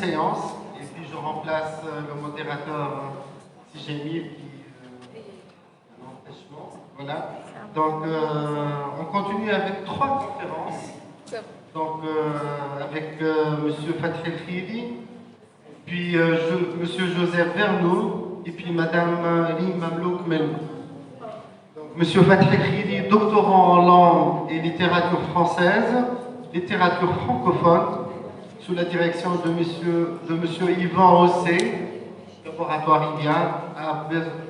séance et puis je remplace le modérateur Sijemil qui un empêchement. Voilà. Donc on continue avec 3 conférences. Donc avec Monsieur Fathi El Khiri, puis Monsieur Joseph Vernou et puis Madame Lim Mamlouk Melou. Monsieur Fathi El Khiri, doctorant en langue et littérature française, littérature francophone, sous la direction de monsieur Yvan Rossé, laboratoire IBIA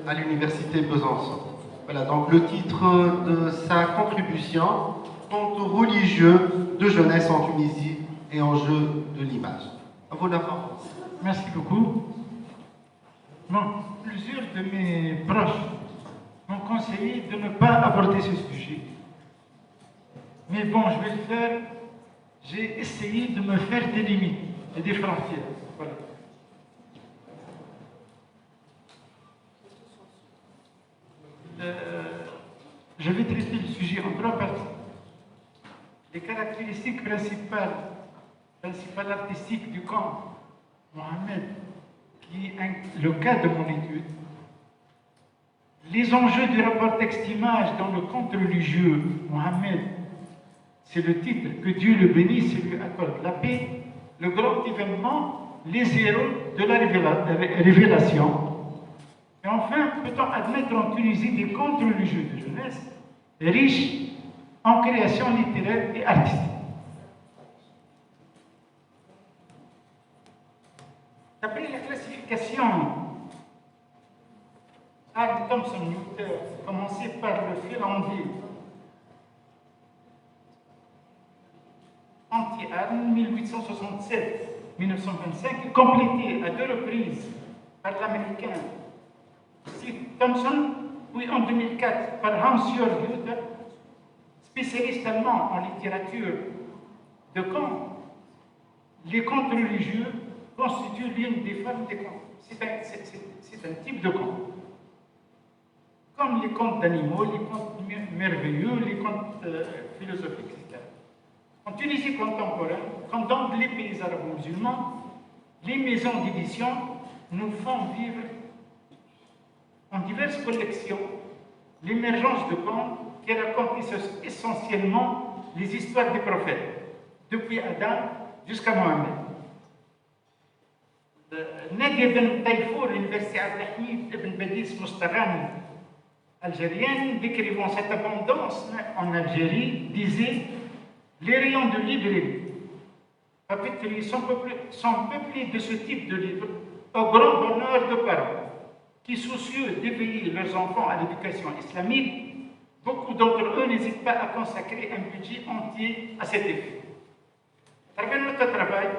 à l'université Besançon. Voilà, donc le titre de sa contribution, Contes religieux de jeunesse en Tunisie et enjeux de l'image. À vous la parole. Merci beaucoup. Bon, plusieurs de mes proches m'ont conseillé de ne pas aborder ce sujet. Mais bon, je vais le faire. J'ai essayé de me faire des limites et des frontières. Voilà. Je vais traiter le sujet en 3 parties. Les caractéristiques principales artistiques du camp Mohamed, qui est le cas de mon étude, les enjeux du rapport texte-image dans le conte religieux Mohamed, c'est le titre, que Dieu le bénisse et lui accorde la paix, le grand événement, les héros de la révélation. Et enfin, peut-on admettre en Tunisie des contes religieux de jeunesse riches en création littéraire et artistique? D'après la classification Ag Thompson-Newton, commencée par le Finlandais Anti-Arne 1867-1925, complétée à 2 reprises par l'Américain Steve Thompson, puis en 2004 par Hans-Jörg Luther, spécialiste allemand en littérature de contes. Les contes religieux constituent l'une des formes des contes. C'est un type de conte. Comme les contes d'animaux, les contes merveilleux, les contes philosophiques, etc. En Tunisie contemporaine, comme dans les pays arabo-musulmans, les maisons d'édition nous font vivre en diverses collections l'émergence de contes qui racontent essentiellement les histoires des prophètes, depuis Adam jusqu'à Mohammed. Nadia Ben Taïfour, l'université Abdelhamid Ibn Badis Moustarani, algérienne, décrivant cette abondance en Algérie, disait: les rayons de librairie papeterie sont peuplés de ce type de livres, au grand bonheur de parents, qui, soucieux d'éveiller leurs enfants à l'éducation islamique, beaucoup d'entre eux n'hésitent pas à consacrer un budget entier à cet effet. À travers notre travail,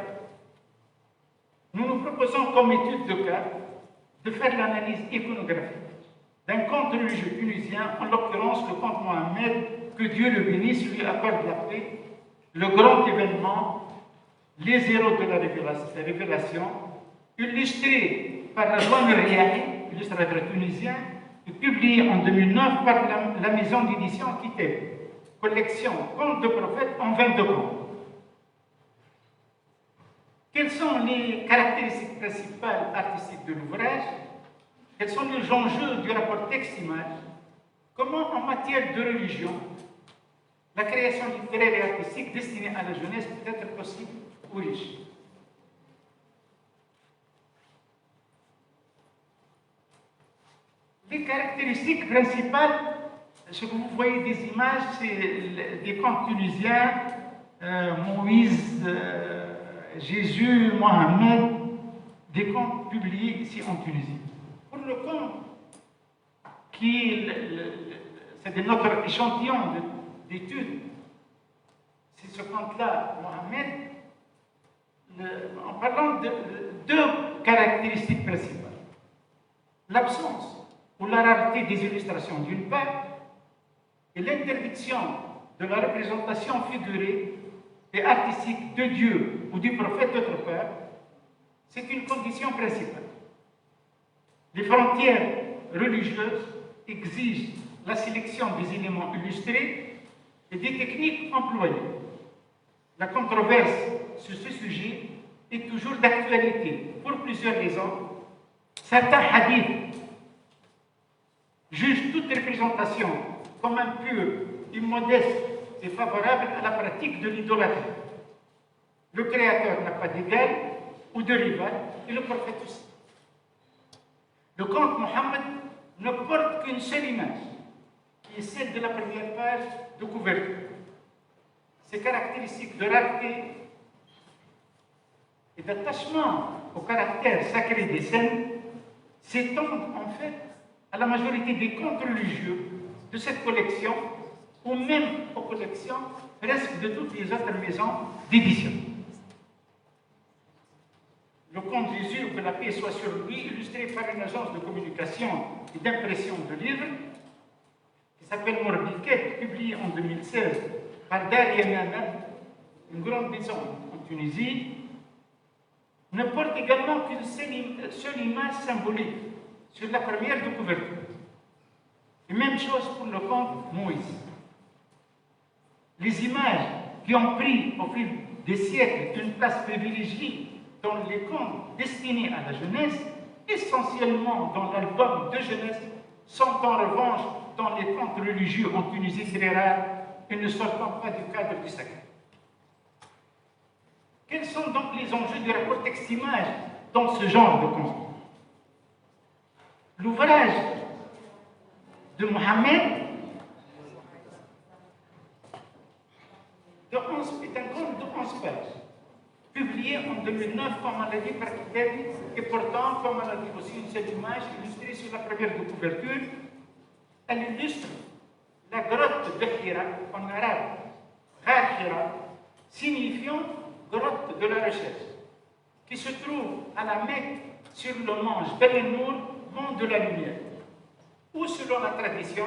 nous nous proposons comme étude de cas de faire l'analyse iconographique d'un conte religieux tunisien, en l'occurrence le conte Mohamed, que Dieu le bénisse, lui accorde la paix, le grand événement, les héros de la révélation, illustré par Radouane Riahi, illustrateur tunisien, et publié en 2009 par la maison d'édition Kiteb, collection Contes de prophètes en 22 contes. Quelles sont les caractéristiques principales artistiques de l'ouvrage? Quels sont les enjeux du rapport texte-image? Comment, en matière de religion, la création littéraire et artistique destinée à la jeunesse peut être possible ou riche? Les caractéristiques principales, ce que vous voyez des images, c'est des contes tunisiens, Moïse, Jésus, Mohamed, des contes publiés ici en Tunisie. Pour le conte, c'est notre échantillon d'études, c'est ce conte-là, Mohamed, en parlant de 2 caractéristiques principales. L'absence ou la rareté des illustrations d'une part, et l'interdiction de la représentation figurée et artistique de Dieu ou du prophète d'autre part, c'est une condition principale. Les frontières religieuses exigent la sélection des éléments illustrés et des techniques employées. La controverse sur ce sujet est toujours d'actualité pour plusieurs raisons. Certains hadiths jugent toute représentation comme impure, immodeste et favorable à la pratique de l'idolâtrie. Le Créateur n'a pas d'égal ou de rival, et le prophète aussi. Le conte Mohammed ne porte qu'une seule image, qui est celle de la première page de couverture. Ses caractéristiques de rareté et d'attachement au caractère sacré des scènes s'étendent en fait à la majorité des contes religieux de cette collection, ou même aux collections presque de toutes les autres maisons d'édition. Le conte Jésus, que la paix soit sur lui, illustré par une agence de communication et d'impression de livres, qui s'appelle Morbiquet, publié en 2016 par Dar Yamana, une grande maison en Tunisie, ne porte également qu'une seule image symbolique sur la première de couverture. Et même chose pour le conte Moïse. Les images qui ont pris au fil des siècles une place privilégiée dans les contes destinés à la jeunesse, essentiellement dans l'album de jeunesse, sont en revanche dans les contes religieux en Tunisie très rares et ne sortant pas du cadre du sacré. Quels sont donc les enjeux du rapport texte-image dans ce genre de conte? L'ouvrage de Mohammed est un conte de 11 pages, publié en 2009, comme on l'a dit, par Kitabi, et portant, comme on l'a dit aussi, une seule image illustrée sur la première de couverture. Elle illustre la grotte de Hira, en arabe, Ghar Hira, signifiant grotte de la recherche, qui se trouve à la Mecque sur le mont Jbel el-Nour, mont de la lumière, où, selon la tradition,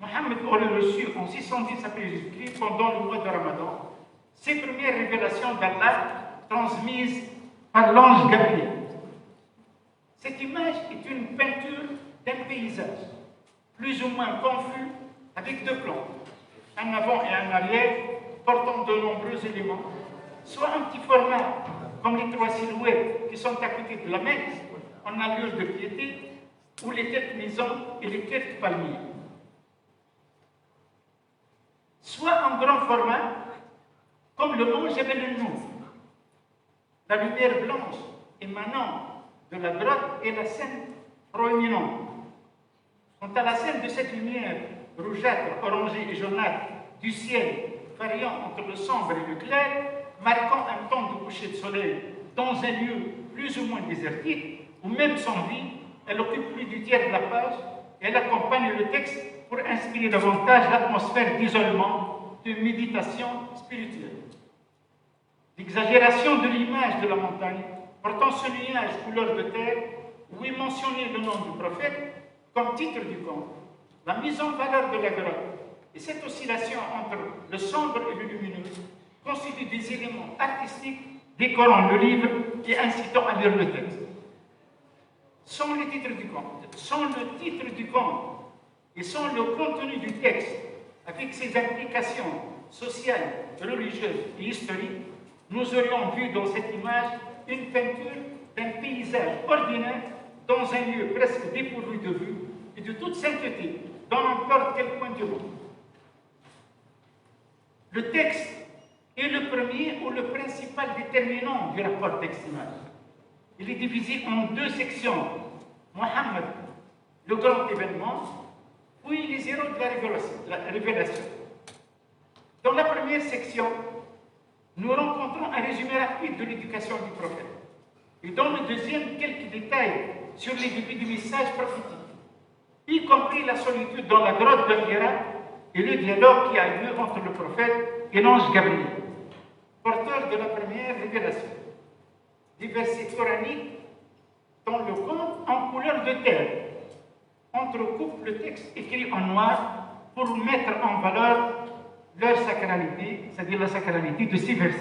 Mohammed aurait reçu en 610 après Jésus-Christ, pendant le mois de Ramadan, ses premières révélations d'Allah transmises par l'ange Gabriel. Cette image est une peinture d'un paysage, plus ou moins confus, avec deux plans, un avant et un arrière, portant de nombreux éléments, soit un petit format, comme les trois silhouettes qui sont à côté de la Mecque, en allure de piété, ou les quelques maisons et les quelques palmiers. Soit en grand format, comme le mont Jebel el-Nour. La lumière blanche émanant de la grotte est la scène proéminente. Quant à la scène de cette lumière rougeâtre, orangée et jaunâtre du ciel, variant entre le sombre et le clair, marquant un temps de coucher de soleil dans un lieu plus ou moins désertique, ou même sans vie, elle occupe plus du tiers de la page et elle accompagne le texte pour inspirer davantage l'atmosphère d'isolement, de méditation spirituelle. L'exagération de l'image de la montagne, portant ce nuage couleur de terre, où est mentionné le nom du prophète, comme titre du conte, la mise en valeur de la grotte et cette oscillation entre le sombre et le lumineux constituent des éléments artistiques décorant le livre et incitant à lire le texte. Sans le titre du conte et sans le contenu du texte, avec ses implications sociales, religieuses et historiques, nous aurions vu dans cette image une peinture d'un paysage ordinaire dans un lieu presque dépourvu de vue et de toute sainteté, dans n'importe quel coin du monde. Le texte est le premier ou le principal déterminant du rapport texte-image. Il est divisé en deux sections. Mohammed, le grand événement, puis les héros de la révélation. Dans la première section, nous rencontrons un résumé rapide de l'éducation du prophète. Et dans le deuxième, quelques détails sur les débuts du message prophétique, y compris la solitude dans la grotte de Hira et le dialogue qui a lieu entre le prophète et l'ange Gabriel, porteur de la première révélation. Des versets coraniques dans le conte en couleur de terre entrecoupent le texte écrit en noir pour mettre en valeur leur sacralité, c'est-à-dire la sacralité de ces versets.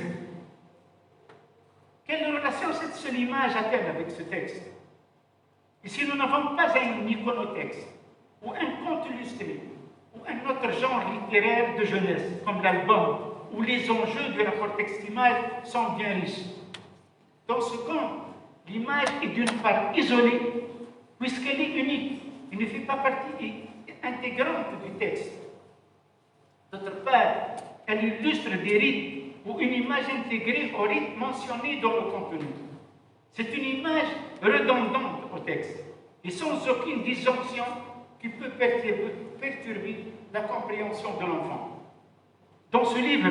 Quelle relation cette seule image a-t-elle avec ce texte? Et si nous n'avons pas un iconotexte, ou un conte illustré, ou un autre genre littéraire de jeunesse, comme l'album, où les enjeux du rapport texte-image sont bien riches. Dans ce conte, l'image est d'une part isolée, puisqu'elle est unique et ne fait pas partie intégrante du texte. D'autre part, elle illustre des rites ou une image intégrée au rite mentionné dans le contenu. C'est une image redondante au texte et sans aucune disjonction qui peut perturber la compréhension de l'enfant. Dans ce livre,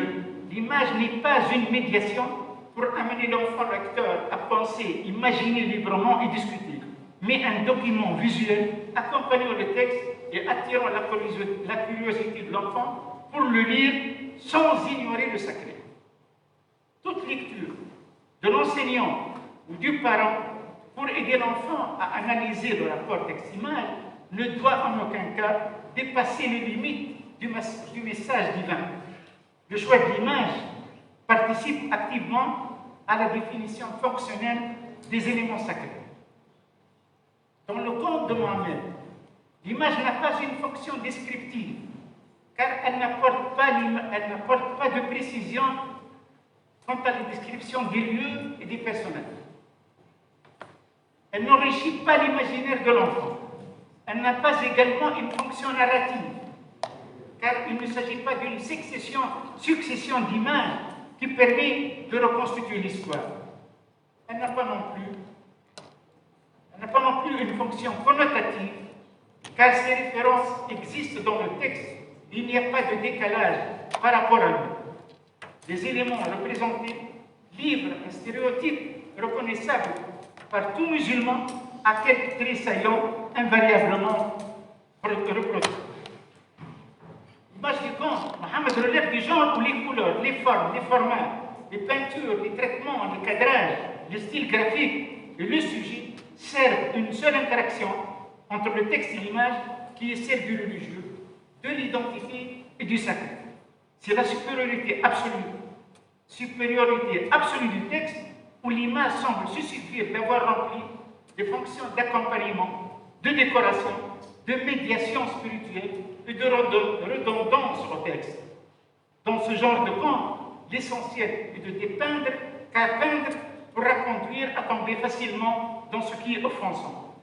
l'image n'est pas une médiation pour amener l'enfant lecteur à penser, imaginer librement et discuter, mais un document visuel accompagnant le texte et attirant la curiosité de l'enfant pour le lire sans ignorer le sacré. Toute lecture de l'enseignant ou du parent pour aider l'enfant à analyser le rapport texte-image ne doit en aucun cas dépasser les limites du message divin. Le choix de l'image participe activement à la définition fonctionnelle des éléments sacrés. Dans le conte de Mohammed, l'image n'a pas une fonction descriptive, car elle n'apporte pas de précision quant à la description des lieux et des personnages. Elle n'enrichit pas l'imaginaire de l'enfant. Elle n'a pas également une fonction narrative, car il ne s'agit pas d'une succession d'images qui permet de reconstituer l'histoire. Elle n'a pas non plus une fonction connotative, car ces références existent dans le texte. Il n'y a pas de décalage par rapport à lui. Les éléments représentés livrent un stéréotype reconnaissable par tout musulman à quelques traits saillants invariablement reproduits. L'image du conte, Mohammed relève du genre où les couleurs, les formes, les formats, les peintures, les traitements, les cadrages, le style graphique et le sujet servent d'une seule interaction entre le texte et l'image qui est celle du religieux, de l'identité et du sacré. C'est la supériorité absolue du texte où l'image semble se suffire d'avoir rempli des fonctions d'accompagnement, de décoration, de médiation spirituelle et de redondance au texte. Dans ce genre de conte, l'essentiel est de dépeindre, car peindre pourra conduire à tomber facilement dans ce qui est offensant.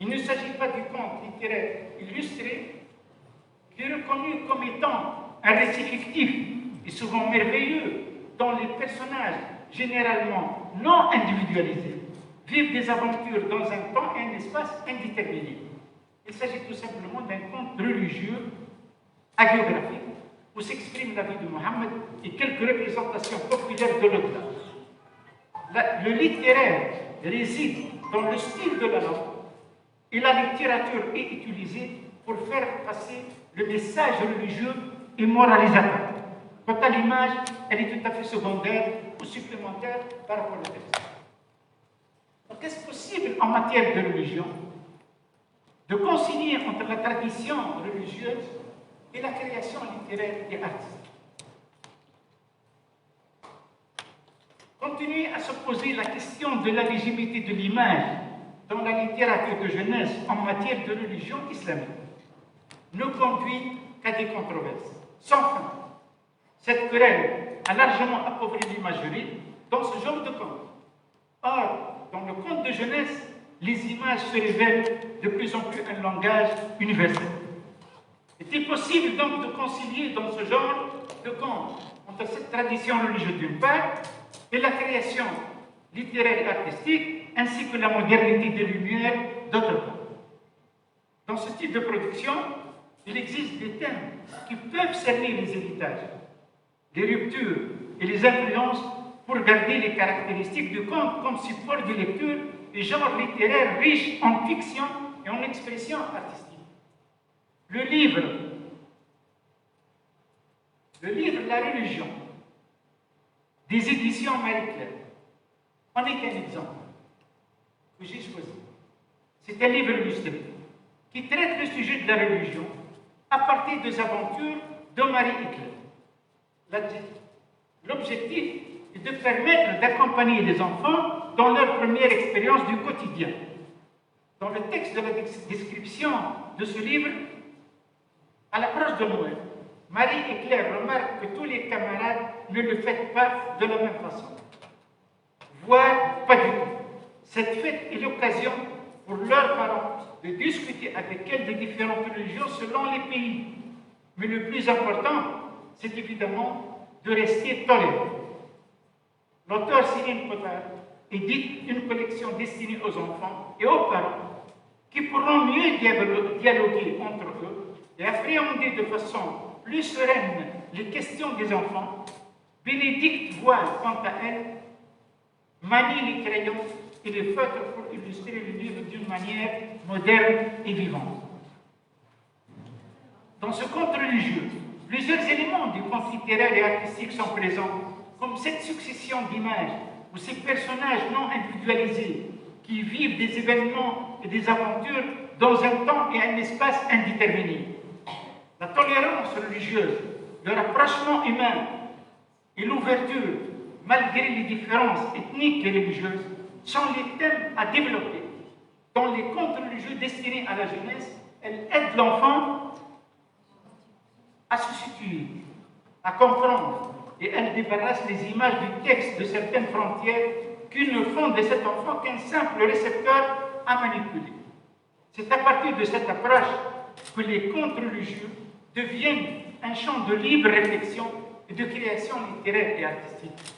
Il ne s'agit pas du conte littéraire illustré, qui est reconnu comme étant un récit fictif et souvent merveilleux, dont les personnages, généralement non individualisés, vivent des aventures dans un temps et un espace indéterminés. Il s'agit tout simplement d'un conte religieux, hagiographique, où s'exprime la vie de Mohammed et quelques représentations populaires de l'au-delà. Le littéraire réside dans le style de la langue et la littérature est utilisée pour faire passer le message religieux et moralisateur. Quant à l'image, elle est tout à fait secondaire ou supplémentaire par rapport au texte. Donc, est-ce possible en matière de religion de concilier entre la tradition religieuse et la création littéraire et artistique? Continuer à se poser la question de la légitimité de l'image dans la littérature de jeunesse en matière de religion islamique ne conduit qu'à des controverses sans fin. Cette querelle a largement appauvri l'imagerie dans ce genre de conte. Or, dans le conte de jeunesse, les images se révèlent de plus en plus un langage universel. Est-il possible donc de concilier dans ce genre de conte entre cette tradition religieuse d'une part et la création littéraire et artistique, ainsi que la modernité des Lumières d'autre part? Dans ce type de production, il existe des thèmes qui peuvent cerner les héritages, les ruptures et les influences pour garder les caractéristiques du conte comme support de lecture et genre littéraire riche en fiction et en expression artistique. Le livre La religion des éditions Marie-Claire en est un exemple que j'ai choisi. C'est un livre illustré qui traite le sujet de la religion à partir des aventures de Marie Claire. L'objectif est de permettre d'accompagner les enfants dans leur première expérience du quotidien. Dans le texte de la description de ce livre, à l'approche de Noël, Marie et Claire remarquent que tous les camarades ne le font pas de la même façon. voire pas du tout. Cette fête est l'occasion pour leurs parents de discuter avec elles des différentes religions selon les pays. Mais le plus important, c'est évidemment de rester tolérant. L'auteur Céline Cotard édite une collection destinée aux enfants et aux parents qui pourront mieux dialoguer entre eux et appréhender de façon plus sereine les questions des enfants. Bénédicte Voile, quant à elle, manie les crayons et les feutres pour illustrer le livre d'une manière moderne et vivante. Dans ce conte religieux, plusieurs éléments du conte littéraire et artistique sont présents, comme cette succession d'images ou ces personnages non individualisés qui vivent des événements et des aventures dans un temps et un espace indéterminés. La tolérance religieuse, le rapprochement humain et l'ouverture, malgré les différences ethniques et religieuses, sont les thèmes à développer. Dans les contes religieux destinés à la jeunesse, elles aident l'enfant à se situer, à comprendre, et elles débarrassent les images du texte de certaines frontières qui ne font de cet enfant qu'un simple récepteur à manipuler. C'est à partir de cette approche que les contes religieux deviennent un champ de libre réflexion et de création littéraire et artistique.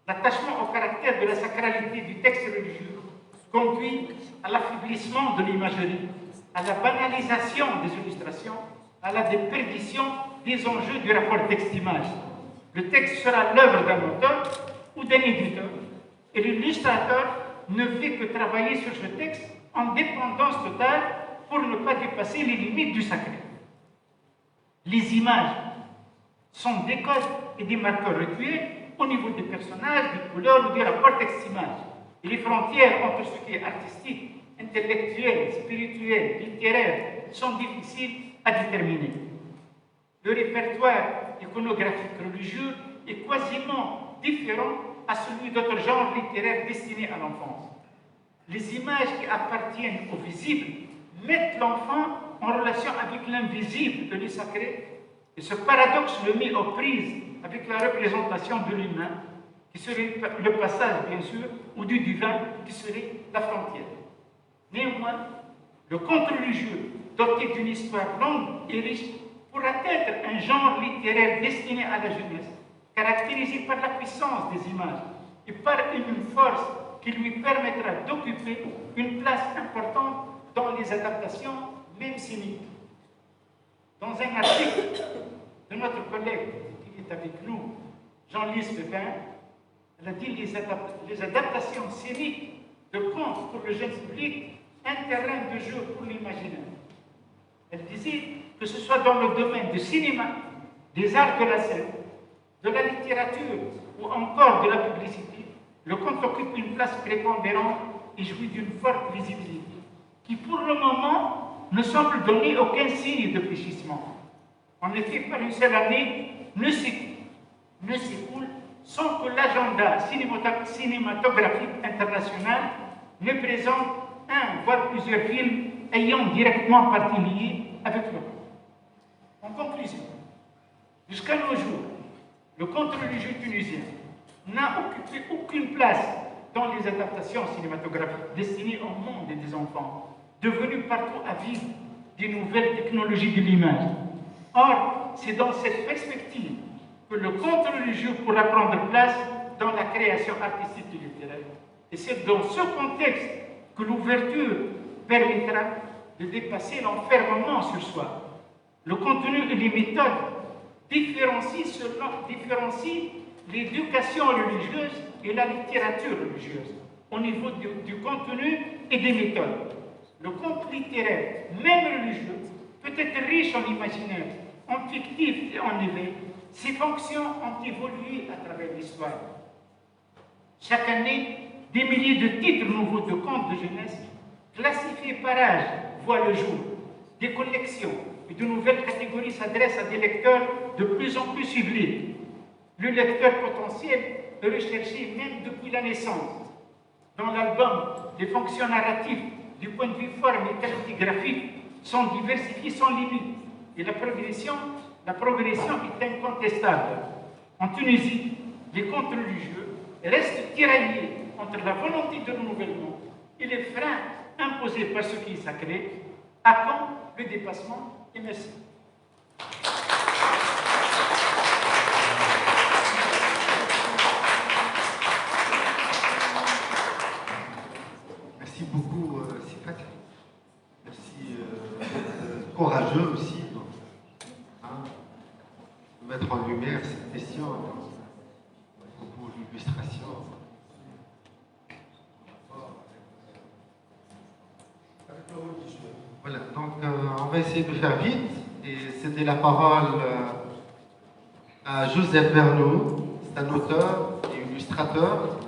L'attachement au caractère de la sacralité du texte religieux conduit à l'affaiblissement de l'imagerie, à la banalisation des illustrations, à la déperdition des enjeux du rapport texte-image. Le texte sera l'œuvre d'un auteur ou d'un éditeur, et l'illustrateur ne fait que travailler sur ce texte en dépendance totale pour ne pas dépasser les limites du sacré. Les images sont des codes et des marqueurs recueillis au niveau des personnages, des couleurs ou des rapports texte-image. Et les frontières entre ce qui est artistique, intellectuel, spirituel, littéraire sont difficiles à déterminer. Le répertoire iconographique religieux est quasiment différent à celui d'autres genres littéraires destinés à l'enfance. Les images qui appartiennent au visible mettent l'enfant en relation avec l'invisible et le sacré, et ce paradoxe le met aux prises avec la représentation de l'humain, qui serait le passage, bien sûr, ou du divin, qui serait la frontière. Néanmoins, le conte religieux, doté d'une histoire longue et riche, pourra être un genre littéraire destiné à la jeunesse, caractérisé par la puissance des images et par une force qui lui permettra d'occuper une place importante dans les adaptations, même cyniques. Dans un article de notre collègue qui est avec nous, Jean-Lys Pépin, elle a dit les adaptations scéniques de contes pour le jeune public, un terrain de jeu pour l'imaginaire. Elle disait que ce soit dans le domaine du cinéma, des arts de la scène, de la littérature ou encore de la publicité, le conte occupe une place prépondérante et jouit d'une forte visibilité, qui pour le moment ne semble donner aucun signe de fléchissement. En effet, par une seule année ne s'écoule sans que l'agenda cinématographique international ne présente un, voire plusieurs films ayant directement partie liée avec le conte. En conclusion, jusqu'à nos jours, le conte religieux tunisien n'a occupé aucune place dans les adaptations cinématographiques destinées au monde et des enfants, devenus partout avides des nouvelles technologies de l'image. Or, c'est dans cette perspective que le conte religieux pourra prendre place dans la création artistique et littéraire. Et c'est dans ce contexte que l'ouverture permettra de dépasser l'enfermement sur soi. Le contenu et les méthodes différencient l'éducation religieuse et la littérature religieuse au niveau du contenu et des méthodes. Le conte littéraire, même religieux, peut être riche en imaginaire, en fictif et en éveil. Ses fonctions ont évolué à travers l'histoire. Chaque année, des milliers de titres nouveaux de contes de jeunesse, classifiés par âge, voient le jour. Des collections et de nouvelles catégories s'adressent à des lecteurs de plus en plus ciblés. Le lecteur potentiel est recherché même depuis la naissance. Dans l'album, les fonctions narratives du point de vue forme et qualité graphique sont diversifiées sans limite et la progression est incontestable. En Tunisie, les contes religieux restent tiraillés entre la volonté de renouvellement et les freins imposés par ce qui est sacré. À quand le dépassement? Et merci. Merci beaucoup, Sifat. Merci, courageux aussi, de mettre en lumière cette question pour l'illustration. Voilà, donc on va essayer de faire vite et céder la parole à Joseph Verneau. C'est un auteur et illustrateur.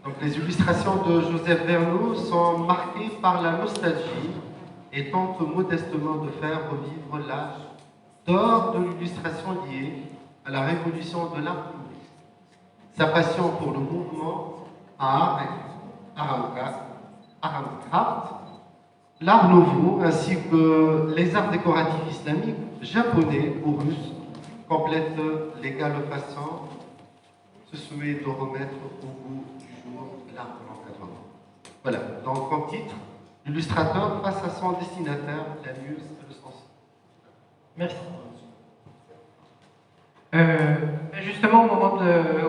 Donc les illustrations de Joseph Verneau sont marquées par la nostalgie et tentent modestement de faire revivre l'âge d'or de l'illustration liée à la révolution de l'art public. Sa passion pour le mouvement Arangkat, l'art nouveau ainsi que les arts décoratifs islamiques, japonais ou russes complètent l'égale façon se soumet de remettre au goût du jour l'art de l'encadrement. Voilà, donc comme titre, l'illustrateur face à son destinataire, la muse et le sens. Merci. Justement, au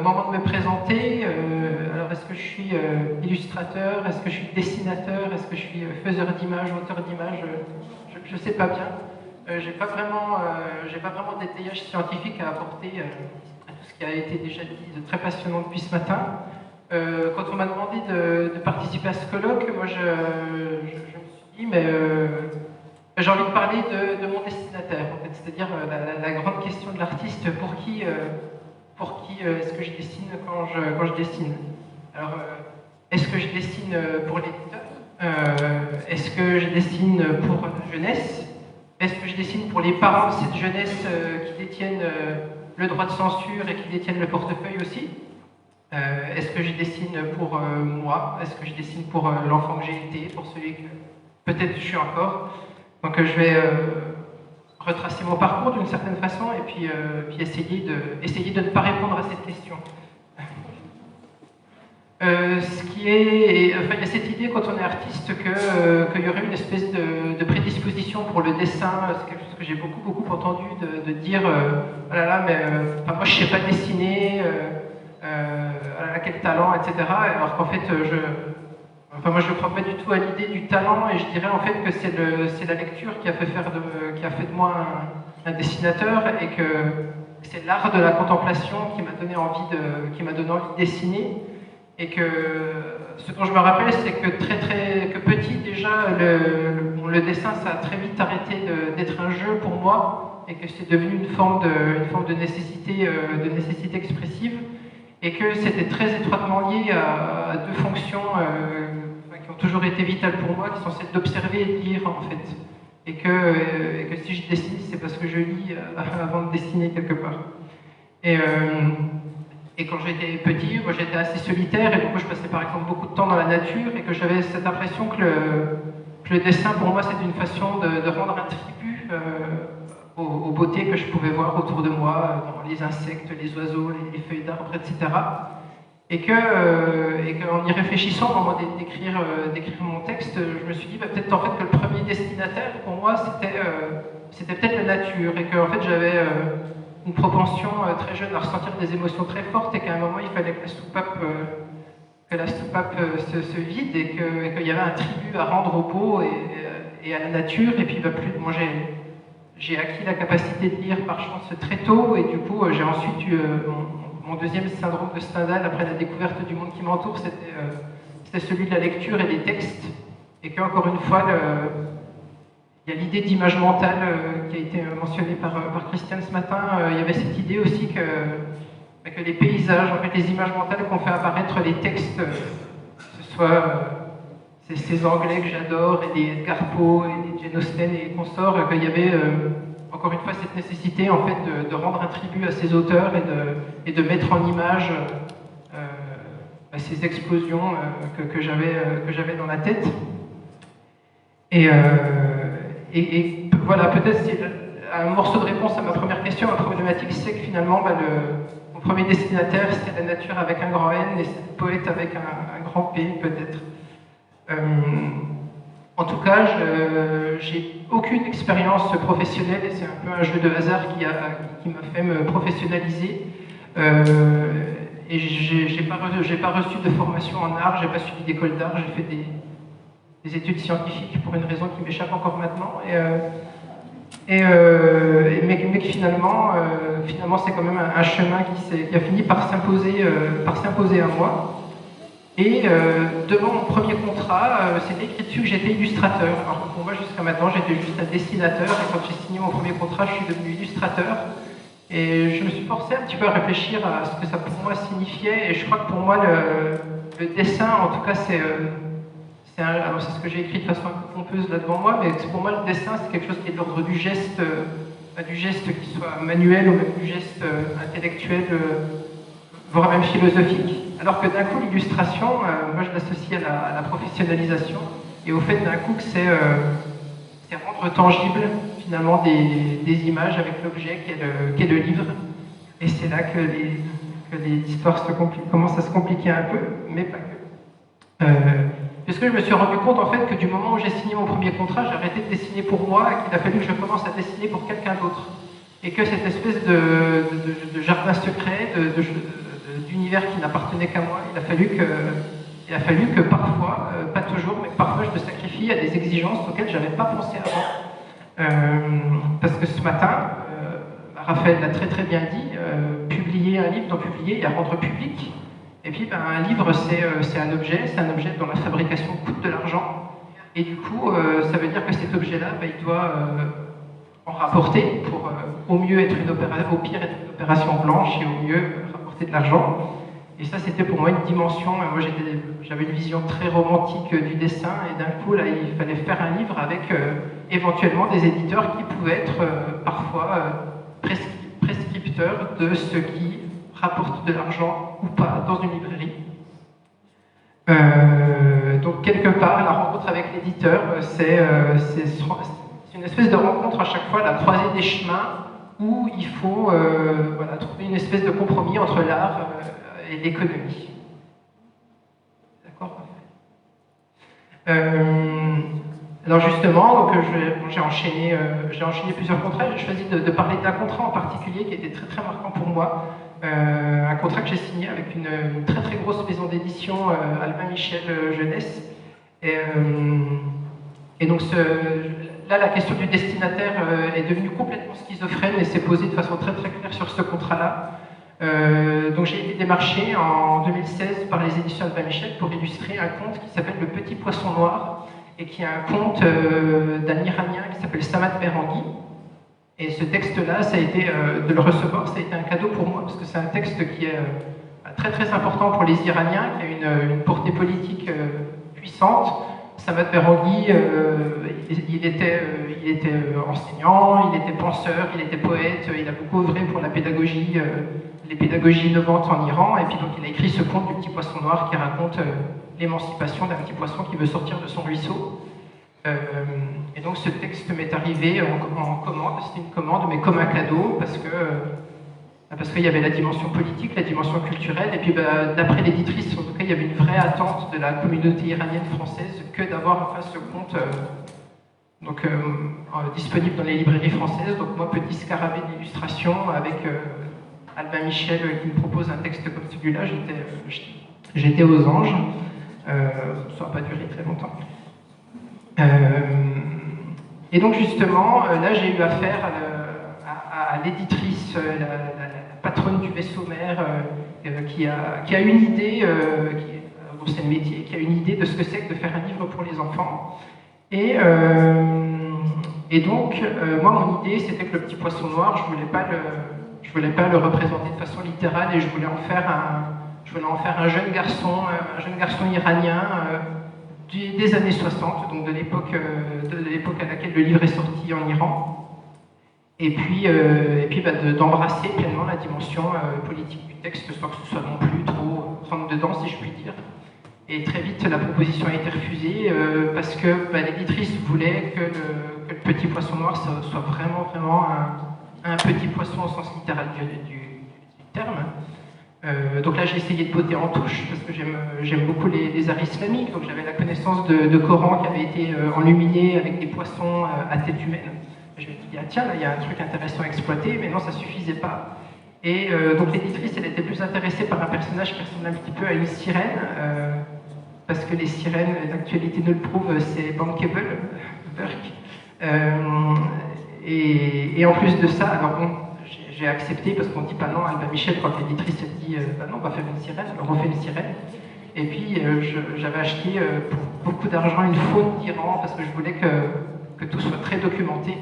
moment de me présenter, alors est-ce que je suis illustrateur, est-ce que je suis dessinateur, est-ce que je suis faiseur d'images, auteur d'images, je ne sais pas bien. J'ai pas vraiment d'étayage scientifique à apporter à tout ce qui a été déjà dit de très passionnant depuis ce matin. Quand on m'a demandé de participer à ce colloque, moi je me suis dit, mais j'ai envie de parler de mon destinataire, en fait, c'est-à-dire la grande question de l'artiste, pour qui est-ce que je dessine quand je dessine. Alors, est-ce que je dessine pour l'éditeur? Est-ce que je dessine pour la jeunesse? Est-ce que je dessine pour les parents de cette jeunesse qui détiennent le droit de censure et qui détiennent le portefeuille aussi? Est-ce que je dessine pour moi? Est-ce que je dessine pour l'enfant que j'ai été, pour celui que peut-être je suis encore? Donc je vais retracer mon parcours d'une certaine façon et puis essayer de ne pas répondre à cette question. Il y a cette idée quand on est artiste qu'il y aurait une espèce de prédisposition pour le dessin. C'est quelque chose que j'ai beaucoup entendu de dire oh là là, mais moi je sais pas dessiner, oh là là, quel talent, etc. Alors qu'en fait moi je ne crois pas du tout à l'idée du talent et je dirais en fait que c'est la lecture qui a fait de moi un dessinateur et que c'est l'art de la contemplation qui m'a donné envie de dessiner. Et que ce dont je me rappelle, c'est que petit déjà, le dessin, ça a très vite arrêté d'être un jeu pour moi, et que c'est devenu une forme de nécessité expressive, et que c'était très étroitement lié à deux fonctions qui ont toujours été vitales pour moi, qui sont celles d'observer et de lire en fait. Et que si je dessine, c'est parce que je lis avant de dessiner quelque part. Et quand j'étais petit, moi j'étais assez solitaire et du coup je passais par exemple beaucoup de temps dans la nature et que j'avais cette impression que le dessin pour moi c'était une façon de rendre un tribut aux beautés que je pouvais voir autour de moi, dans les insectes, les oiseaux, les feuilles d'arbres, etc. Et qu'en y réfléchissant au moment d'écrire mon texte, je me suis dit peut-être en fait que le premier destinataire pour moi c'était peut-être la nature et que en fait j'avais une propension très jeune à ressentir des émotions très fortes et qu'à un moment il fallait que la soupape se vide et qu'il y avait un tribut à rendre au beau et à la nature. Et puis moi j'ai acquis la capacité de lire par chance très tôt et du coup j'ai ensuite eu mon deuxième syndrome de Stendhal après la découverte du monde qui m'entoure, c'était celui de la lecture et des textes. Et qu'encore une fois, il y a l'idée d'image mentale qui a été mentionnée par Christiane ce matin. Il y avait cette idée aussi que les paysages, en fait, les images mentales qu'ont fait apparaître les textes, que ce soit ces Anglais que j'adore, et des Edgar Poe, et des Jane Austen et consorts, qu'il y avait encore une fois cette nécessité en fait de rendre un tribut à ces auteurs et de mettre en image ces explosions que j'avais dans la tête. Et voilà, peut-être c'est un morceau de réponse à ma première question, ma problématique, c'est que finalement, on premier destinataire, c'est la nature avec un grand N et c'est le poète avec un grand P, peut-être. En tout cas, j'ai aucune expérience professionnelle et c'est un peu un jeu de hasard qui m'a fait me professionnaliser. Et j'ai pas reçu de formation en art, j'ai pas suivi d'école d'art, j'ai fait des études scientifiques pour une raison qui m'échappe encore maintenant. Mais finalement, c'est quand même un chemin qui a fini par s'imposer à moi. Et devant mon premier contrat, c'était écrit dessus que j'étais illustrateur. Alors que pour moi, jusqu'à maintenant, j'étais juste un dessinateur. Et quand j'ai signé mon premier contrat, je suis devenu illustrateur. Et je me suis forcé un petit peu à réfléchir à ce que ça pour moi signifiait. Et je crois que pour moi, le dessin, en tout cas, c'est ce que j'ai écrit de façon un peu pompeuse là devant moi, mais pour moi, le dessin, c'est quelque chose qui est de l'ordre du geste qui soit manuel ou même du geste intellectuel, voire même philosophique. Alors que d'un coup, l'illustration, moi je l'associe à la professionnalisation et au fait d'un coup que c'est rendre tangible finalement des images avec l'objet qu'est le livre. Et c'est là que les histoires commencent à se compliquer un peu, mais pas que. Puisque je me suis rendu compte en fait que du moment où j'ai signé mon premier contrat, j'ai arrêté de dessiner pour moi et qu'il a fallu que je commence à dessiner pour quelqu'un d'autre. Et que cette espèce de jardin secret, d'univers qui n'appartenait qu'à moi, il a fallu que parfois, pas toujours, mais parfois je me sacrifie à des exigences auxquelles je n'avais pas pensé avant. Parce que ce matin, Raphaël l'a très très bien dit, publier un livre, d'en publier et à rendre public. Et puis un livre c'est un objet dont la fabrication coûte de l'argent. Et du coup, ça veut dire que cet objet-là, il doit en rapporter pour au pire être une opération blanche et au mieux rapporter de l'argent. Et ça, c'était pour moi une dimension. Moi, j'avais une vision très romantique du dessin, et d'un coup, là, il fallait faire un livre avec éventuellement des éditeurs qui pouvaient être parfois prescripteurs de ce qui rapporte de l'argent ou pas dans une librairie. Donc, quelque part, la rencontre avec l'éditeur, c'est une espèce de rencontre à chaque fois à la croisée des chemins où il faut trouver une espèce de compromis entre l'art et l'économie. D'accord. Alors justement, j'ai enchaîné plusieurs contrats. J'ai choisi de parler d'un contrat en particulier qui était très très marquant pour moi. Un contrat que j'ai signé avec une très très grosse maison d'édition, Albin Michel Jeunesse. Et donc là, la question du destinataire est devenue complètement schizophrène et s'est posée de façon très très claire sur ce contrat-là. Donc j'ai été démarché en 2016 par les éditions Albin Michel pour illustrer un conte qui s'appelle Le Petit Poisson Noir et qui est un conte d'un Iranien qui s'appelle Samad Berangui. Et ce texte-là, ça a été, de le recevoir, ça a été un cadeau pour moi parce que c'est un texte qui est très très important pour les Iraniens, qui a une portée politique puissante. Samad Berangui, il était enseignant, il était penseur, il était poète, il a beaucoup œuvré pour la pédagogie, les pédagogies innovantes en Iran, et puis donc il a écrit ce conte du petit poisson noir qui raconte l'émancipation d'un petit poisson qui veut sortir de son ruisseau. Et donc ce texte m'est arrivé en commande, c'était une commande, mais comme un cadeau, parce qu'il y avait la dimension politique, la dimension culturelle, et puis d'après l'éditrice, en tout cas, il y avait une vraie attente de la communauté iranienne française que d'avoir enfin ce conte disponible dans les librairies françaises. Donc moi, petit scarabée d'illustration avec Albin Michel qui me propose un texte comme celui-là, j'étais aux anges. Ça n'a pas duré très longtemps. Et donc justement, là j'ai eu affaire à l'éditrice, la patronne du vaisseau mère, qui a une idée, c'est le métier, qui a une idée de ce que c'est que de faire un livre pour les enfants. Et donc, moi mon idée c'était que le petit poisson noir, je voulais pas le représenter de façon littérale et je voulais en faire un jeune garçon iranien des années 60, donc de l'époque à laquelle le livre est sorti en Iran. Et puis d'embrasser pleinement la dimension politique du texte sans que ce soit non plus trop rentre dedans, si je puis dire. Et très vite, la proposition a été refusée parce que l'éditrice voulait que le petit poisson noir soit vraiment un petit poisson au sens littéral du terme. Donc là, j'ai essayé de botter en touche, parce que j'aime beaucoup les arts islamiques, donc j'avais la connaissance de Coran qui avait été enluminé avec des poissons à tête humaine. Je me suis dit, ah tiens, là, il y a un truc intéressant à exploiter, mais non, ça suffisait pas. Et donc l'éditrice, elle était plus intéressée par un personnage qui ressemble un petit peu à une sirène, parce que les sirènes, l'actualité nous le prouve, c'est bankable, Burke. Et en plus de ça, alors bon, j'ai accepté parce qu'on dit pas non, Alba Michel, quand l'éditrice elle dit bah non, on va faire une sirène, alors on fait une sirène. Et puis j'avais acheté pour beaucoup d'argent une faune d'Iran parce que je voulais que tout soit très documenté.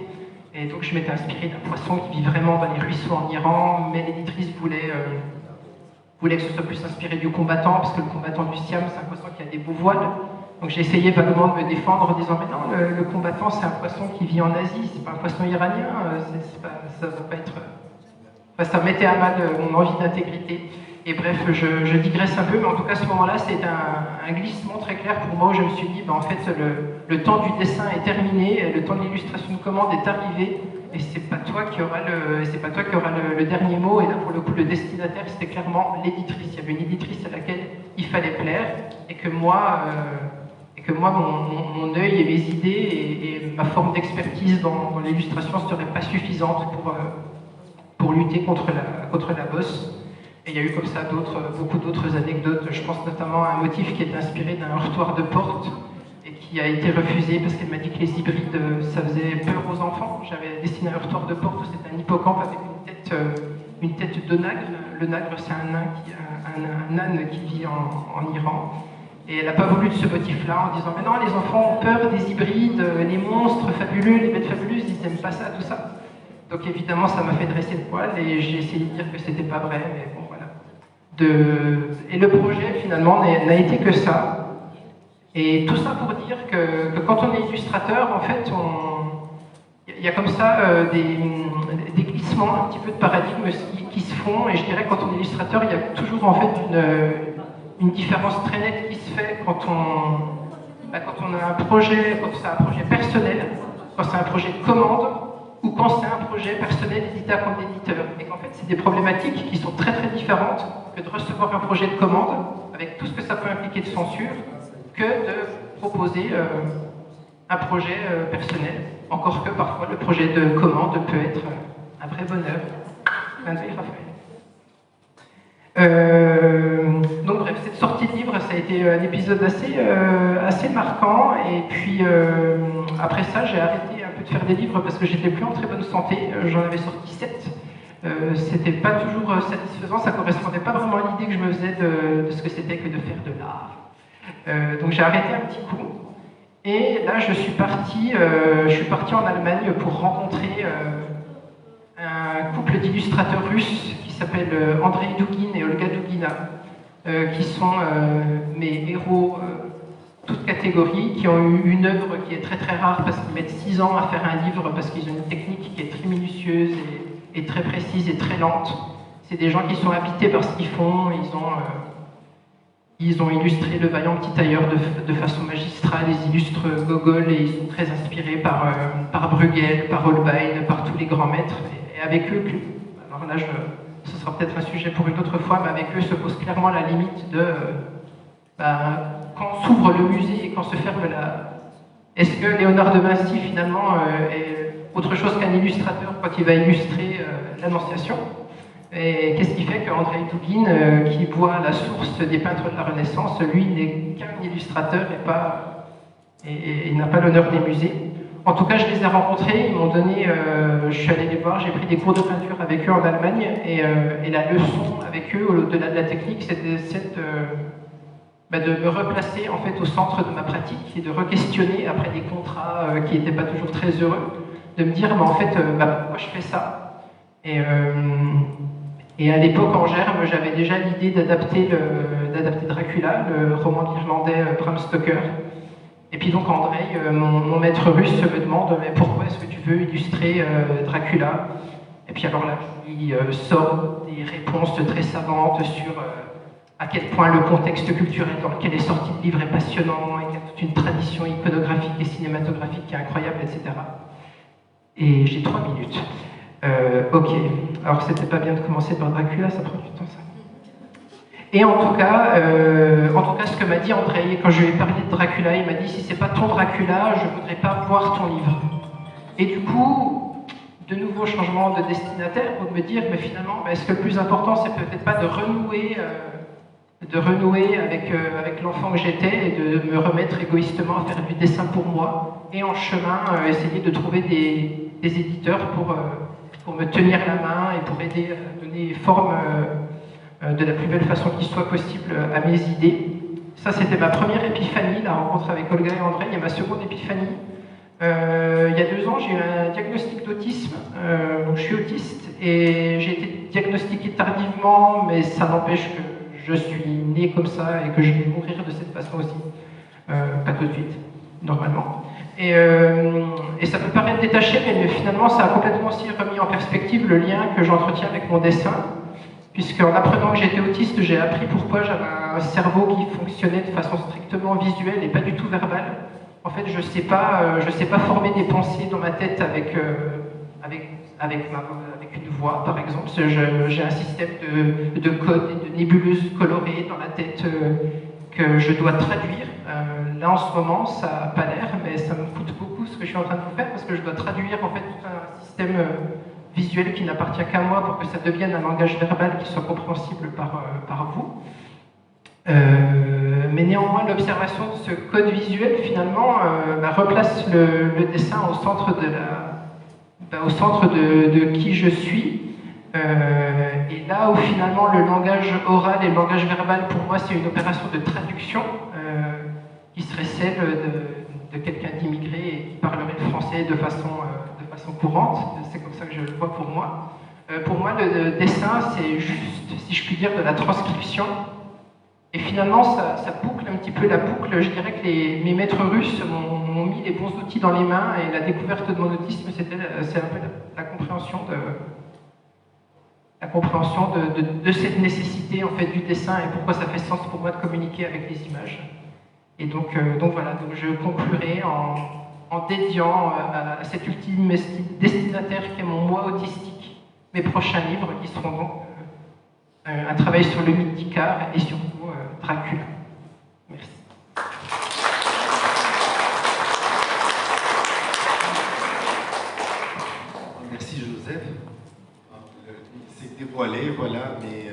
Et donc je m'étais inspiré d'un poisson qui vit vraiment dans les ruisseaux en Iran, mais l'éditrice voulait que ce soit plus inspiré du combattant, parce que le combattant du Siam, c'est un poisson qui a des beaux voiles. Donc j'ai essayé vaguement de me défendre en disant mais non, le combattant c'est un poisson qui vit en Asie, c'est pas un poisson iranien, ça va pas être... Enfin, ça mettait à mal mon envie d'intégrité. Et bref, je digresse un peu, mais en tout cas, à ce moment-là, c'est un glissement très clair pour moi où je me suis dit, en fait, le temps du dessin est terminé, le temps de l'illustration de commande est arrivé, et c'est pas toi qui auras le dernier mot. Et là, pour le coup, le destinataire, c'était clairement l'éditrice. Il y avait une éditrice à laquelle il fallait plaire, et que moi, mon œil et mes idées et ma forme d'expertise dans l'illustration ne seraient pas suffisantes pour lutter contre la bosse. Et il y a eu comme ça beaucoup d'autres anecdotes. Je pense notamment à un motif qui est inspiré d'un heurtoir de porte et qui a été refusé parce qu'elle m'a dit que les hybrides, ça faisait peur aux enfants. J'avais dessiné un heurtoir de porte où c'était un hippocampe avec une tête de nagre. Le nagre, c'est un âne qui vit en Iran. Et elle n'a pas voulu de ce motif-là en disant « Mais non, les enfants ont peur des hybrides, les monstres fabuleux, les bêtes fabuleuses, ils n'aiment pas ça, tout ça. » Donc évidemment, ça m'a fait dresser le poil et j'ai essayé de dire que c'était pas vrai, mais bon, voilà. Et le projet, finalement, n'a été que ça. Et tout ça pour dire que quand on est illustrateur, en fait, il y a comme ça des glissements, un petit peu de paradigmes qui se font. Et je dirais que quand on est illustrateur, il y a toujours en fait une différence très nette qui se fait quand on a un projet, quand c'est un projet personnel, quand c'est un projet de commande, ou quand c'est un projet personnel édité à compte d'éditeur. Et qu'en fait, c'est des problématiques qui sont très très différentes que de recevoir un projet de commande, avec tout ce que ça peut impliquer de censure, que de proposer un projet personnel. Encore que parfois, le projet de commande peut être un vrai bonheur. Clin d'œil, Raphaël. Donc bref, cette sortie de livre, ça a été un épisode assez marquant. Et puis, après ça, j'ai arrêté de faire des livres parce que j'étais plus en très bonne santé. J'en avais sorti 7. C'était pas toujours satisfaisant, ça correspondait pas vraiment à l'idée que je me faisais de ce que c'était que de faire de l'art. Donc j'ai arrêté un petit coup. Et là, je suis parti en Allemagne pour rencontrer un couple d'illustrateurs russes qui s'appellent Andrei Dugin et Olga Dugina, qui sont mes héros toutes catégories, qui ont eu une œuvre qui est très très rare parce qu'ils mettent 6 ans à faire un livre, parce qu'ils ont une technique qui est très minutieuse et très précise et très lente. C'est des gens qui sont habités par ce qu'ils font. Ils ont illustré Le Vaillant Petit Tailleur de façon magistrale, ils illustrent Gogol et ils sont très inspirés par Bruegel, par Holbein, par tous les grands maîtres. Et avec eux, alors là ce sera peut-être un sujet pour une autre fois, mais avec eux se pose clairement la limite de quand s'ouvre le musée et quand se ferme la... Est-ce que Léonard de Vinci finalement est autre chose qu'un illustrateur quand il va illustrer l'Annonciation? Et qu'est-ce qui fait qu'Andrei Dugin, qui voit la source des peintres de la Renaissance, lui n'est qu'un illustrateur et n'a pas l'honneur des musées? En tout cas, je les ai rencontrés, ils m'ont donné, je suis allé les voir, j'ai pris des cours de peinture avec eux en Allemagne, et la leçon avec eux, au-delà de la technique, c'était de me replacer en fait au centre de ma pratique et de re-questionner après des contrats qui n'étaient pas toujours très heureux, de me dire, pourquoi je fais ça? Et à l'époque, en germe, j'avais déjà l'idée d'adapter Dracula, le roman de l'Irlandais Bram Stoker. Et puis donc Andrei, mon maître russe, me demande « Mais pourquoi est-ce que tu veux illustrer Dracula ?» Et puis alors là, il sort des réponses très savantes sur à quel point le contexte culturel dans lequel est sorti le livre est passionnant, et qu'il y a toute une tradition iconographique et cinématographique qui est incroyable, etc. Et j'ai 3 minutes. Ok, alors c'était pas bien de commencer par Dracula, ça prend du temps ça. Et en tout cas, ce que m'a dit André, quand je lui ai parlé de Dracula, il m'a dit si c'est pas ton Dracula, je voudrais pas voir ton livre. Et du coup, de nouveau changement de destinataire pour me dire, mais finalement, est-ce que le plus important, c'est peut-être pas de renouer avec l'enfant que j'étais et de me remettre égoïstement à faire du dessin pour moi, et en chemin, essayer de trouver des éditeurs pour me tenir la main et pour aider à donner forme de la plus belle façon qui soit possible à mes idées. Ça, c'était ma première épiphanie, la rencontre avec Olga et André. Il y a ma seconde épiphanie. Il y a 2 ans, j'ai eu un diagnostic d'autisme. Donc, je suis autiste et j'ai été diagnostiqué tardivement, mais ça n'empêche que je suis né comme ça et que je vais mourir de cette façon aussi. Pas tout de suite, normalement. Et ça peut paraître détaché, mais finalement, ça a complètement aussi remis en perspective le lien que j'entretiens avec mon dessin. Puisqu'en apprenant que j'étais autiste, j'ai appris pourquoi j'avais un cerveau qui fonctionnait de façon strictement visuelle et pas du tout verbale. En fait, je sais pas former des pensées dans ma tête avec une voix, par exemple. J'ai un système de codes et de nébuleuses colorées dans la tête que je dois traduire. Là, en ce moment, ça n'a pas l'air, mais ça me coûte beaucoup ce que je suis en train de vous faire, parce que je dois traduire en fait tout un système visuel qui n'appartient qu'à moi pour que ça devienne un langage verbal qui soit compréhensible par vous. Mais néanmoins, l'observation de ce code visuel, finalement, replace le dessin au centre de qui je suis. Et là où finalement le langage oral et le langage verbal, pour moi, c'est une opération de traduction qui serait celle de quelqu'un d'immigré et qui parlerait le français de façon courante. C'est comme ça que je le vois pour moi. Pour moi, le dessin, c'est juste, si je puis dire, de la transcription. Et finalement, ça boucle un petit peu la boucle. Je dirais que mes maîtres russes m'ont mis les bons outils dans les mains, et la découverte de mon autisme, c'est un peu la compréhension de cette nécessité en fait du dessin et pourquoi ça fait sens pour moi de communiquer avec les images. Et donc voilà, donc je conclurai en dédiant à cet ultime destinataire qui est mon moi autistique mes prochains livres, qui seront donc un travail sur le mythe d'Icare et surtout Dracula. Merci. Merci Joseph. Il s'est dévoilé, voilà, mais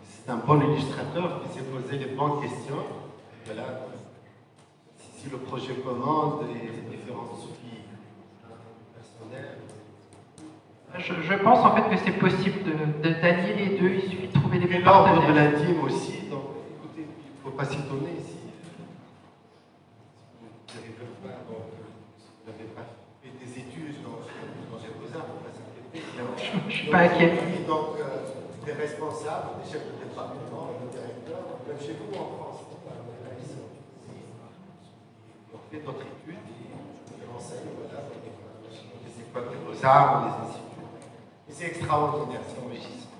c'est un bon illustrateur qui s'est posé les bonnes questions. Voilà. Si le projet commande et les différents outils personnels. Je pense en fait que c'est possible d'allier les deux, il suffit de trouver les bons partenaires. partenaires. De l'intime aussi, donc écoutez, il ne faut pas s'étonner si vous n'arrivez pas, donc vous n'avez pas fait des études dans les beaux-arts, il ne faut pas s'inquiéter. Je ne suis pas inquiet. Donc des responsables, des chefs de département, des directeurs, même chez vous en France, on fait d'autres études et on enseigne voilà, dans les écoles des beaux-arts, des instituts. Et c'est extraordinaire, c'est enrichissant.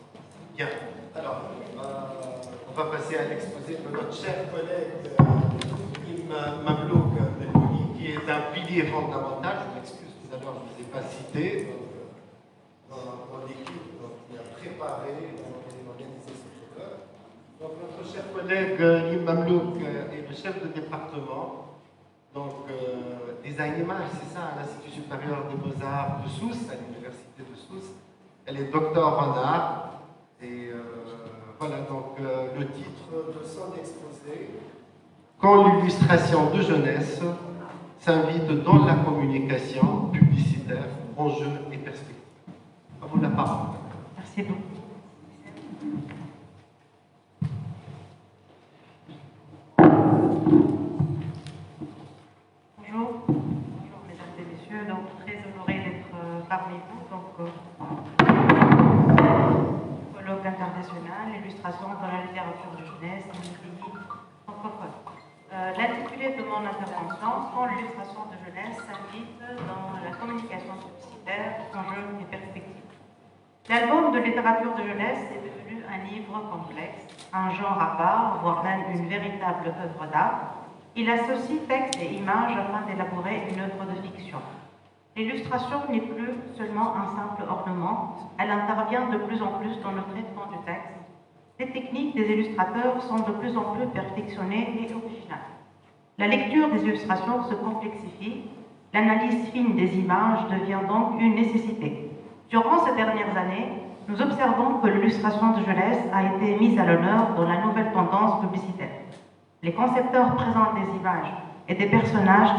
Bien, alors, on va passer à l'exposé de notre cher collègue Ibrahim Mamlouk Belmouni, qui est un pilier fondamental. Je m'excuse, tout à l'heure je ne vous ai pas cité. Dans l'équipe qui a préparé et organisé ce colloque. Donc, notre cher collègue Ibrahim Mamlouk est le chef de département. Donc, design image, c'est ça, à l'Institut supérieur des beaux-arts de Sousse, à l'université de Sousse. Elle est docteur en art. Et voilà donc le titre de son exposé. Quand l'illustration de jeunesse s'invite dans la communication publicitaire, enjeux et perspectives. À vous la parole. Merci beaucoup. Bonjour mesdames et messieurs, donc très honorée d'être parmi vous. Donc, colloque international, illustration dans la littérature de jeunesse dans les pays francophones. L'intitulé de mon intervention, quand l'illustration de jeunesse s'invite dans la communication publicitaire, enjeux et perspectives. L'album de littérature de jeunesse est devenu un livre complexe, un genre à part, voire même une véritable œuvre d'art. Il associe texte et images afin d'élaborer une œuvre de fiction. L'illustration n'est plus seulement un simple ornement, elle intervient de plus en plus dans le traitement du texte, les techniques des illustrateurs sont de plus en plus perfectionnées et originales. La lecture des illustrations se complexifie, l'analyse fine des images devient donc une nécessité. Durant ces dernières années, nous observons que l'illustration de jeunesse a été mise à l'honneur dans la nouvelle tendance publicitaire. Les concepteurs présentent des images et des personnages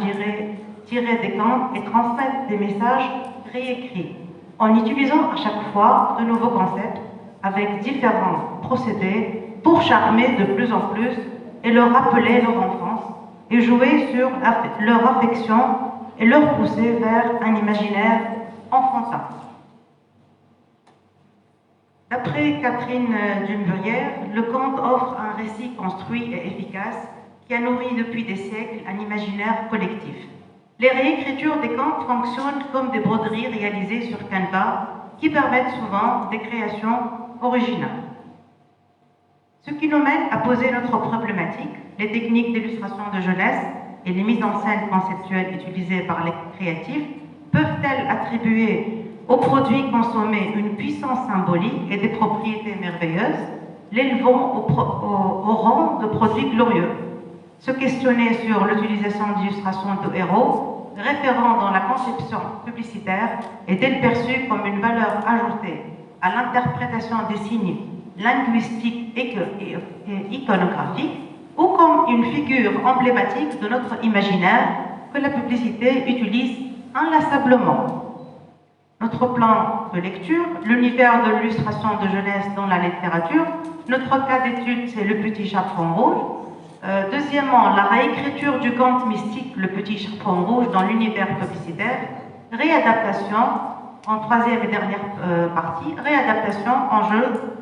tirés des contes et transmettent des messages réécrits, en utilisant à chaque fois de nouveaux concepts avec différents procédés pour charmer de plus en plus et leur rappeler leur enfance et jouer sur leur affection et leur pousser vers un imaginaire enfantin. D'après Catherine Dubruyère, le conte offre un récit construit et efficace qui a nourri depuis des siècles un imaginaire collectif. Les réécritures des contes fonctionnent comme des broderies réalisées sur Canva qui permettent souvent des créations originales. Ce qui nous mène à poser notre problématique, les techniques d'illustration de jeunesse et les mises en scène conceptuelles utilisées par les créatifs peuvent-elles attribuer aux produits consommés une puissance symbolique et des propriétés merveilleuses, l'élevant au rang de produits glorieux? Se questionner sur l'utilisation d'illustrations de héros, référant dans la conception publicitaire, est-elle perçue comme une valeur ajoutée à l'interprétation des signes linguistiques et iconographiques, ou comme une figure emblématique de notre imaginaire que la publicité utilise inlassablement? Notre plan de lecture, l'univers de l'illustration de jeunesse dans la littérature. Notre cas d'étude, c'est Le Petit Chaperon Rouge. Deuxièmement, la réécriture du conte mystique Le Petit Chaperon Rouge dans l'univers publicitaire. Réadaptation, en troisième et dernière partie, réadaptation, enjeux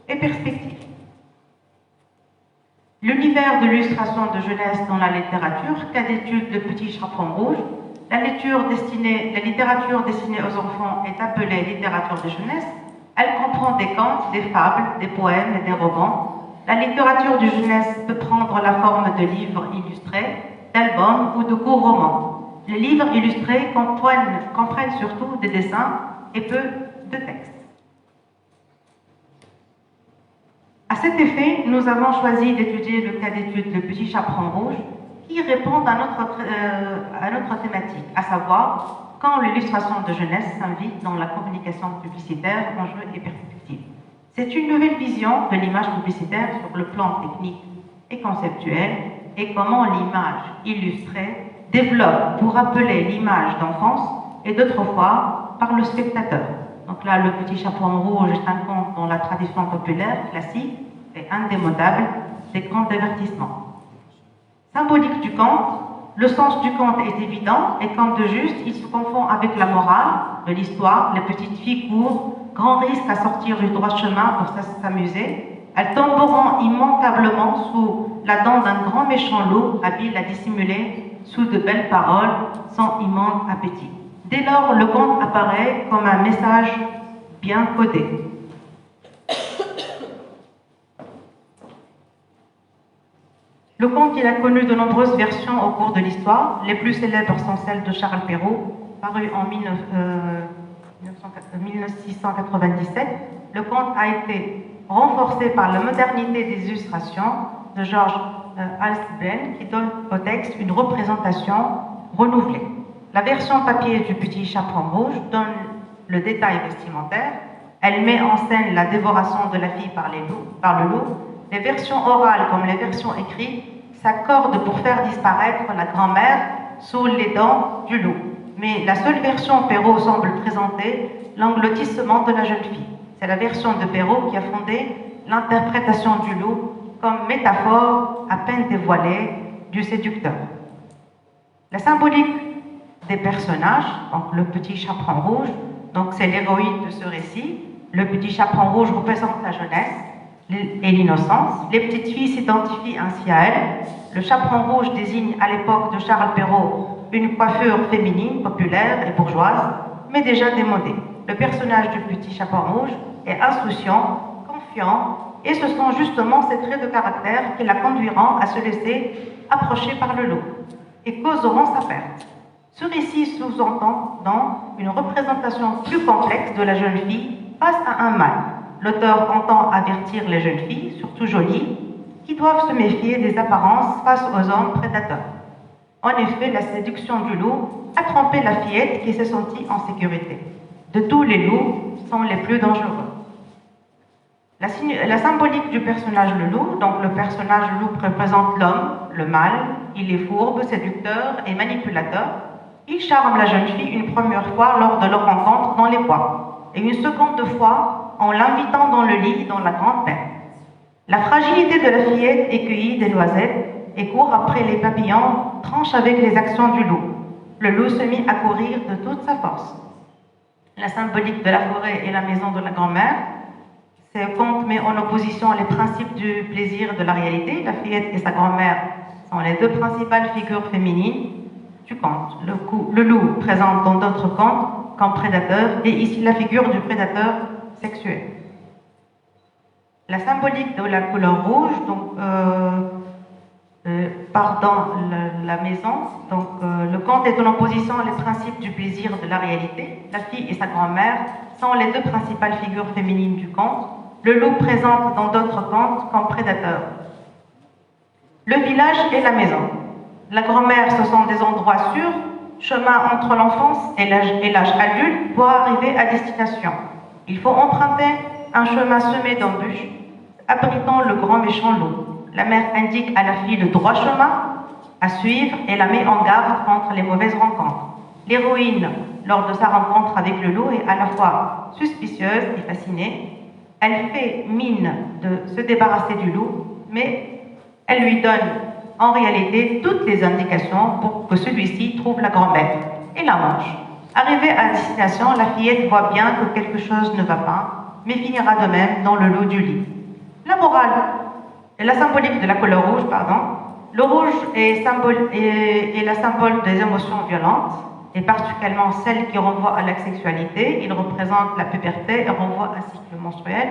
et perspectives. L'univers de l'illustration de jeunesse dans la littérature, cas d'étude Le Petit Chaperon Rouge. La littérature destinée aux enfants est appelée littérature de jeunesse. Elle comprend des contes, des fables, des poèmes et des romans. La littérature de jeunesse peut prendre la forme de livres illustrés, d'albums ou de courts romans. Les livres illustrés comprennent surtout des dessins et peu de textes. À cet effet, nous avons choisi d'étudier le cas d'étude Le Petit Chaperon Rouge, qui répond à notre thématique, à savoir quand l'illustration de jeunesse s'invite dans la communication publicitaire, enjeux et perspectives. C'est une nouvelle vision de l'image publicitaire sur le plan technique et conceptuel et comment l'image illustrée développe pour rappeler l'image d'enfance et d'autrefois par le spectateur. Donc là, Le Petit Chaperon Rouge est un conte dans la tradition populaire classique et indémodable des contes d'avertissement. Symbolique du conte, le sens du conte est évident et comme de juste, il se confond avec la morale de l'histoire. Les petites filles courent, grand risque à sortir du droit chemin pour s'amuser. Elles tomberont immanquablement sous la dent d'un grand méchant loup, habile à dissimuler sous de belles paroles son immense appétit. Dès lors, le conte apparaît comme un message bien codé. Le conte, il a connu de nombreuses versions au cours de l'histoire. Les plus célèbres sont celles de Charles Perrault, paru en 1697. Le conte a été renforcé par la modernité des illustrations de George Halsbren, qui donne au texte une représentation renouvelée. La version papier du Petit Chaperon Rouge donne le détail vestimentaire. Elle met en scène la dévoration de la fille par le loup. Les versions orales comme les versions écrites s'accordent pour faire disparaître la grand-mère sous les dents du loup. Mais la seule version Perrault semble présenter l'engloutissement de la jeune fille. C'est la version de Perrault qui a fondé l'interprétation du loup comme métaphore à peine dévoilée du séducteur. La symbolique des personnages, donc le Petit Chaperon Rouge, donc c'est l'héroïne de ce récit. Le Petit Chaperon Rouge représente la jeunesse et l'innocence. Les petites filles s'identifient ainsi à elle. Le chaperon rouge désigne à l'époque de Charles Perrault une coiffure féminine, populaire et bourgeoise, mais déjà démodée. Le personnage du Petit Chaperon Rouge est insouciant, confiant, et ce sont justement ces traits de caractère qui la conduiront à se laisser approcher par le loup et causeront sa perte. Ce récit sous-entend donc une représentation plus complexe de la jeune fille face à un mâle. l'auteur entend avertir les jeunes filles, surtout jolies, qui doivent se méfier des apparences face aux hommes prédateurs. En effet, la séduction du loup a trompé la fillette qui s'est sentie en sécurité. De tous les loups, sont les plus dangereux. La symbolique du personnage le loup, donc le personnage loup représente l'homme, le mâle, il est fourbe, séducteur et manipulateur. Il charme la jeune fille une première fois lors de leur rencontre dans les bois, et une seconde fois en l'invitant dans le lit dans la grande peine. La fragilité de la fillette est cueillie des noisettes et court après les papillons, tranche avec les actions du loup. Le loup se mit à courir de toute sa force. La symbolique de la forêt et la maison de la grand-mère. Ce conte met en opposition les principes du plaisir et de la réalité. La fillette et sa grand-mère sont les deux principales figures féminines du conte. Le loup présente dans d'autres contes comme prédateur et ici la figure du prédateur sexuel. La symbolique de la couleur rouge, donc, la maison. Donc, le conte est en opposition les principes du plaisir et de la réalité. La fille et sa grand-mère sont les deux principales figures féminines du conte. Le loup présente dans d'autres contes comme prédateur. Le village et la maison. La grand-mère, ce sont des endroits sûrs, chemin entre l'enfance et l'âge adulte pour arriver à destination. Il faut emprunter un chemin semé d'embûches, abritant le grand méchant loup. La mère indique à la fille le droit chemin à suivre et la met en garde contre les mauvaises rencontres. L'héroïne, lors de sa rencontre avec le loup, est à la fois suspicieuse et fascinée. Elle fait mine de se débarrasser du loup, mais elle lui donne en réalité toutes les indications pour que celui-ci trouve la grand-mère et la mange. Arrivée à destination, la fillette voit bien que quelque chose ne va pas, mais finira de même dans le lot du lit. La morale et la symbolique de la couleur rouge, Le rouge est la symbole des émotions violentes, et particulièrement celles qui renvoient à la sexualité. Il représente la puberté et renvoie à un cycle menstruel.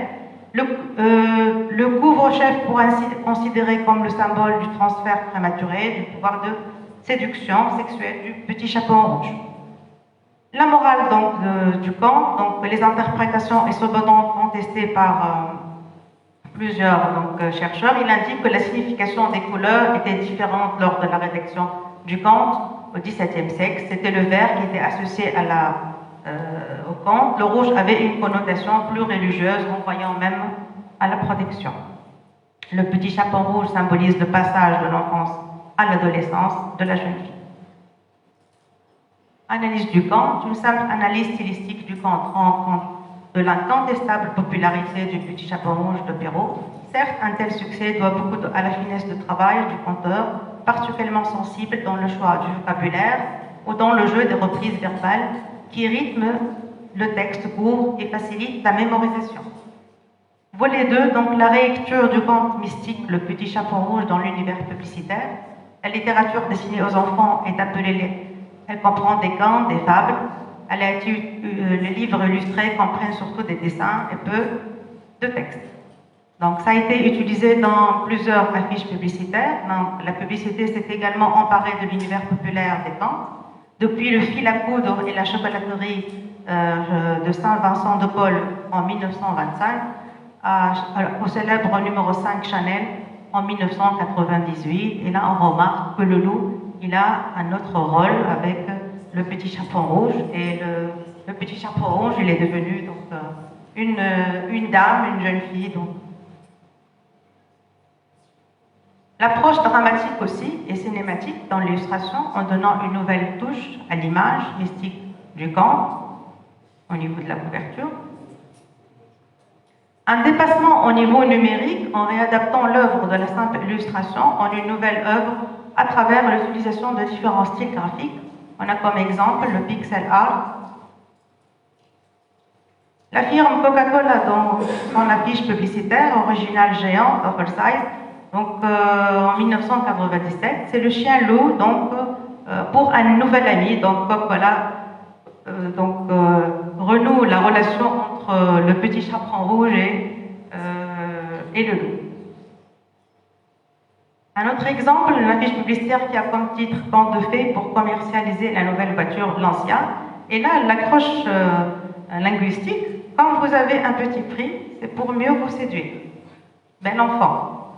Le couvre-chef pourrait ainsi être considéré comme le symbole du transfert prématuré, du pouvoir de séduction sexuelle du petit chaperon rouge. La morale du conte, donc les interprétations est cependant contestée par plusieurs chercheurs. Il indique que la signification des couleurs était différente lors de la rédaction du conte au XVIIe siècle. C'était le vert qui était associé au conte. Le rouge avait une connotation plus religieuse, renvoyant même à la protection. Le petit chaperon rouge symbolise le passage de l'enfance à l'adolescence de la jeune fille. Analyse du conte. Une simple analyse stylistique du conte rend compte de l'incontestable popularité du petit chaperon rouge de Perrault. Certes, un tel succès doit beaucoup à la finesse de travail du conteur, particulièrement sensible dans le choix du vocabulaire ou dans le jeu des reprises verbales qui rythment le texte court et facilite la mémorisation. Volet 2, donc la réécriture du conte mystique Le Petit Chaperon Rouge dans l'univers publicitaire. La littérature destinée aux enfants est appelée, elle comprend des contes, des fables. Les livres illustrés comprennent surtout des dessins et peu de textes. Donc ça a été utilisé dans plusieurs affiches publicitaires. Donc, la publicité s'est également emparée de l'univers populaire des contes. Depuis le fil à coudre et la chocolaterie de Saint-Vincent de Paul en 1925 au célèbre numéro 5 Chanel en 1998. Et là, on remarque que le loup, il a un autre rôle avec le petit chaperon rouge. Et le petit chaperon rouge, il est devenu donc, une dame, une jeune fille. Donc. L'approche dramatique aussi et cinématique dans l'illustration en donnant une nouvelle touche à l'image mystique du conte au niveau de la couverture. Un dépassement au niveau numérique en réadaptant l'œuvre de la simple illustration en une nouvelle œuvre à travers l'utilisation de différents styles graphiques. On a comme exemple le pixel art. La firme Coca-Cola dans son affiche publicitaire originale géante oversize, donc en 1997, c'est le chien loup donc pour un nouvel ami. Donc Coca-Cola renoue la relation entre le petit chaperon rouge et le loup. Un autre exemple, une affiche publicitaire qui a comme titre « Conte de fées » pour commercialiser la nouvelle voiture Lancia. Et là, l'accroche linguistique Quand vous avez un petit prix, c'est pour mieux vous séduire. Bel enfant.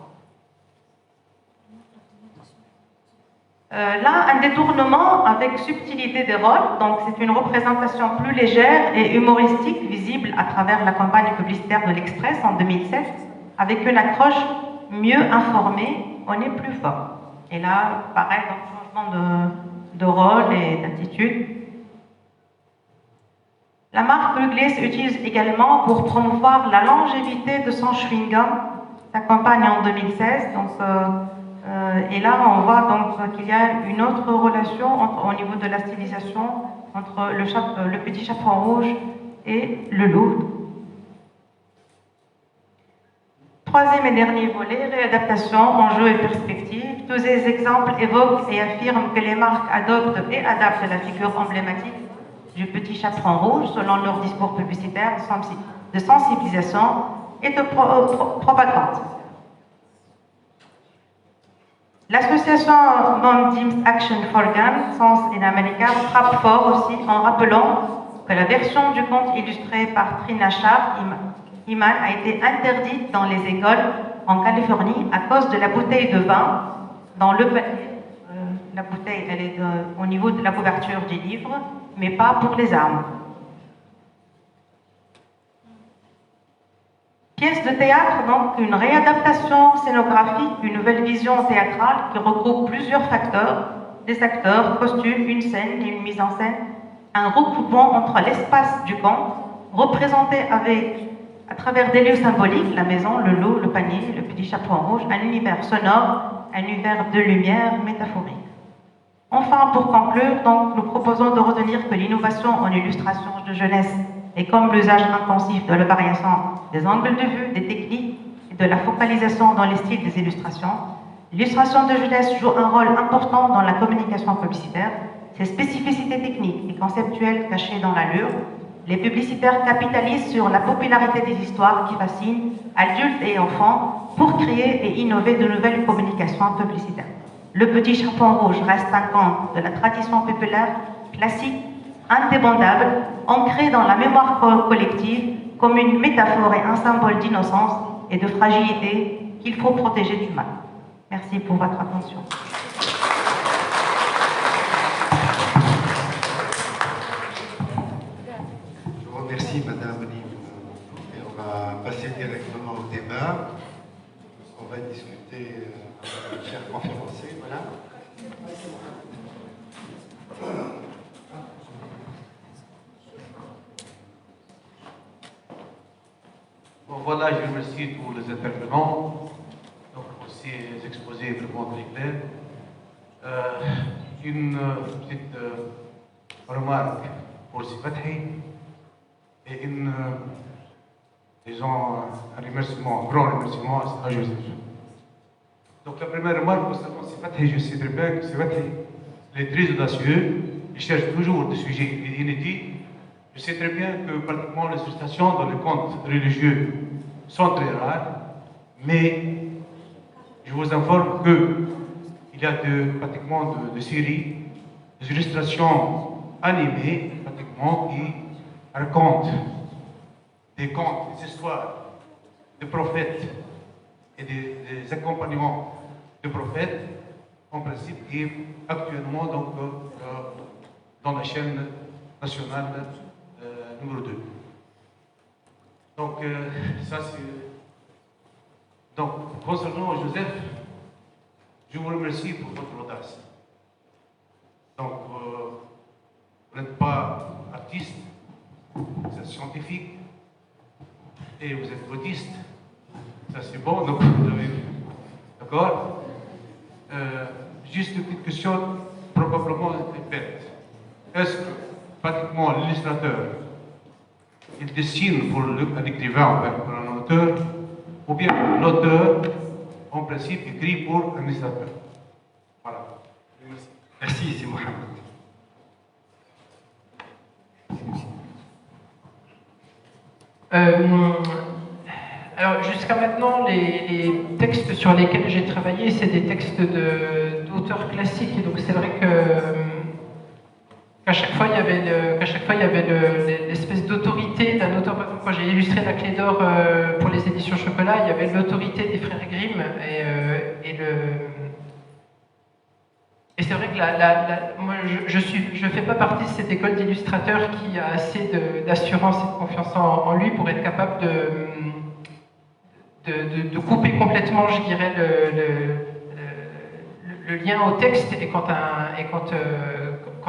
Là, un détournement avec subtilité des rôles. Donc, c'est une représentation plus légère et humoristique visible à travers la campagne publicitaire de l'Express en 2007, avec une accroche mieux informée, on est plus fort. Et là, pareil, donc changement de rôle et d'attitude. La marque Ruggles utilise également pour promouvoir la longévité de son chewing-gum, sa campagne en 2016. Donc, et là, on voit donc qu'il y a une autre relation au niveau de la stylisation entre le petit chaperon rouge et le loup. Troisième et dernier volet, réadaptation, enjeux et perspectives. Tous ces exemples évoquent et affirment que les marques adoptent et adaptent la figure emblématique du petit chaperon rouge selon leur discours publicitaire de sensibilisation et de propagande. L'association Non-Teams Action for Guns, Sens in America, frappe fort aussi en rappelant que la version du conte illustré par Trina Shah, Iman, a été interdite dans les écoles en Californie à cause de la bouteille de vin dans le panier. La bouteille, elle est au niveau de la couverture du livre, mais pas pour les armes. Pièce de théâtre, donc une réadaptation scénographique, une nouvelle vision théâtrale qui regroupe plusieurs facteurs, des acteurs, costumes, une scène et une mise en scène, un recoupement entre l'espace du conte, représenté à travers des lieux symboliques, la maison, le loup, le panier, le petit chaperon rouge, un univers sonore, un univers de lumière métaphorique. Enfin, pour conclure, donc, nous proposons de retenir que l'innovation en illustration de jeunesse et comme l'usage intensif de la variation des angles de vue, des techniques et de la focalisation dans les styles des illustrations, l'illustration de jeunesse joue un rôle important dans la communication publicitaire. Ses spécificités techniques et conceptuelles cachées dans l'allure, les publicitaires capitalisent sur la popularité des histoires qui fascinent adultes et enfants pour créer et innover de nouvelles communications publicitaires. Le petit chaperon rouge reste un conte de la tradition populaire classique, indémodable, ancré dans la mémoire collective comme une métaphore et un symbole d'innocence et de fragilité qu'il faut protéger du mal. Merci pour votre attention. Je vous remercie, Madame Lim. Et on va passer directement au débat. On va discuter avec le cher conférencier. Voilà. Bon, voilà, je remercie tous les intervenants, donc pour ces exposés vraiment très clairs. Une petite remarque pour Sifathi et disons, un remerciement, un grand remerciement à Joseph. Donc la première remarque concernant Sifathi, je sais très bien que Sifathi, il est très audacieux, il cherche toujours des sujets inédits. Je sais très bien que pratiquement les illustrations dans les contes religieux sont très rares, mais je vous informe qu'il y a pratiquement de séries, des illustrations animées, pratiquement, qui racontent des contes, des histoires de prophètes et des accompagnants de prophètes, en principe, qui est actuellement donc, dans la chaîne nationale numéro 2. Donc, ça c'est... Donc, concernant Joseph, je vous remercie pour votre audace. Donc, vous n'êtes pas artiste, vous êtes scientifique, et vous êtes autiste. Ça c'est bon, donc vous avez vu. D'accord? Juste une petite question, probablement bête. Est-ce que, pratiquement, l'illustrateur, il dessine pour un écrivain ou pour un auteur, ou bien l'auteur, en principe, écrit pour un illustrateur? Voilà. Merci. Merci, c'est Mohamed. Alors jusqu'à maintenant, les textes sur lesquels j'ai travaillé, c'est des textes d'auteurs classiques. Et donc c'est vrai qu'à chaque fois, il y avait l'espèce d'autorité d'un auteur. Par exemple, quand illustré la clé d'or pour les éditions Chocolat, il y avait l'autorité des frères Grimm et c'est vrai que moi je fais pas partie de cette école d'illustrateurs qui a assez d'assurance et de confiance en lui pour être capable de couper complètement, je dirais, le lien au texte. Et quand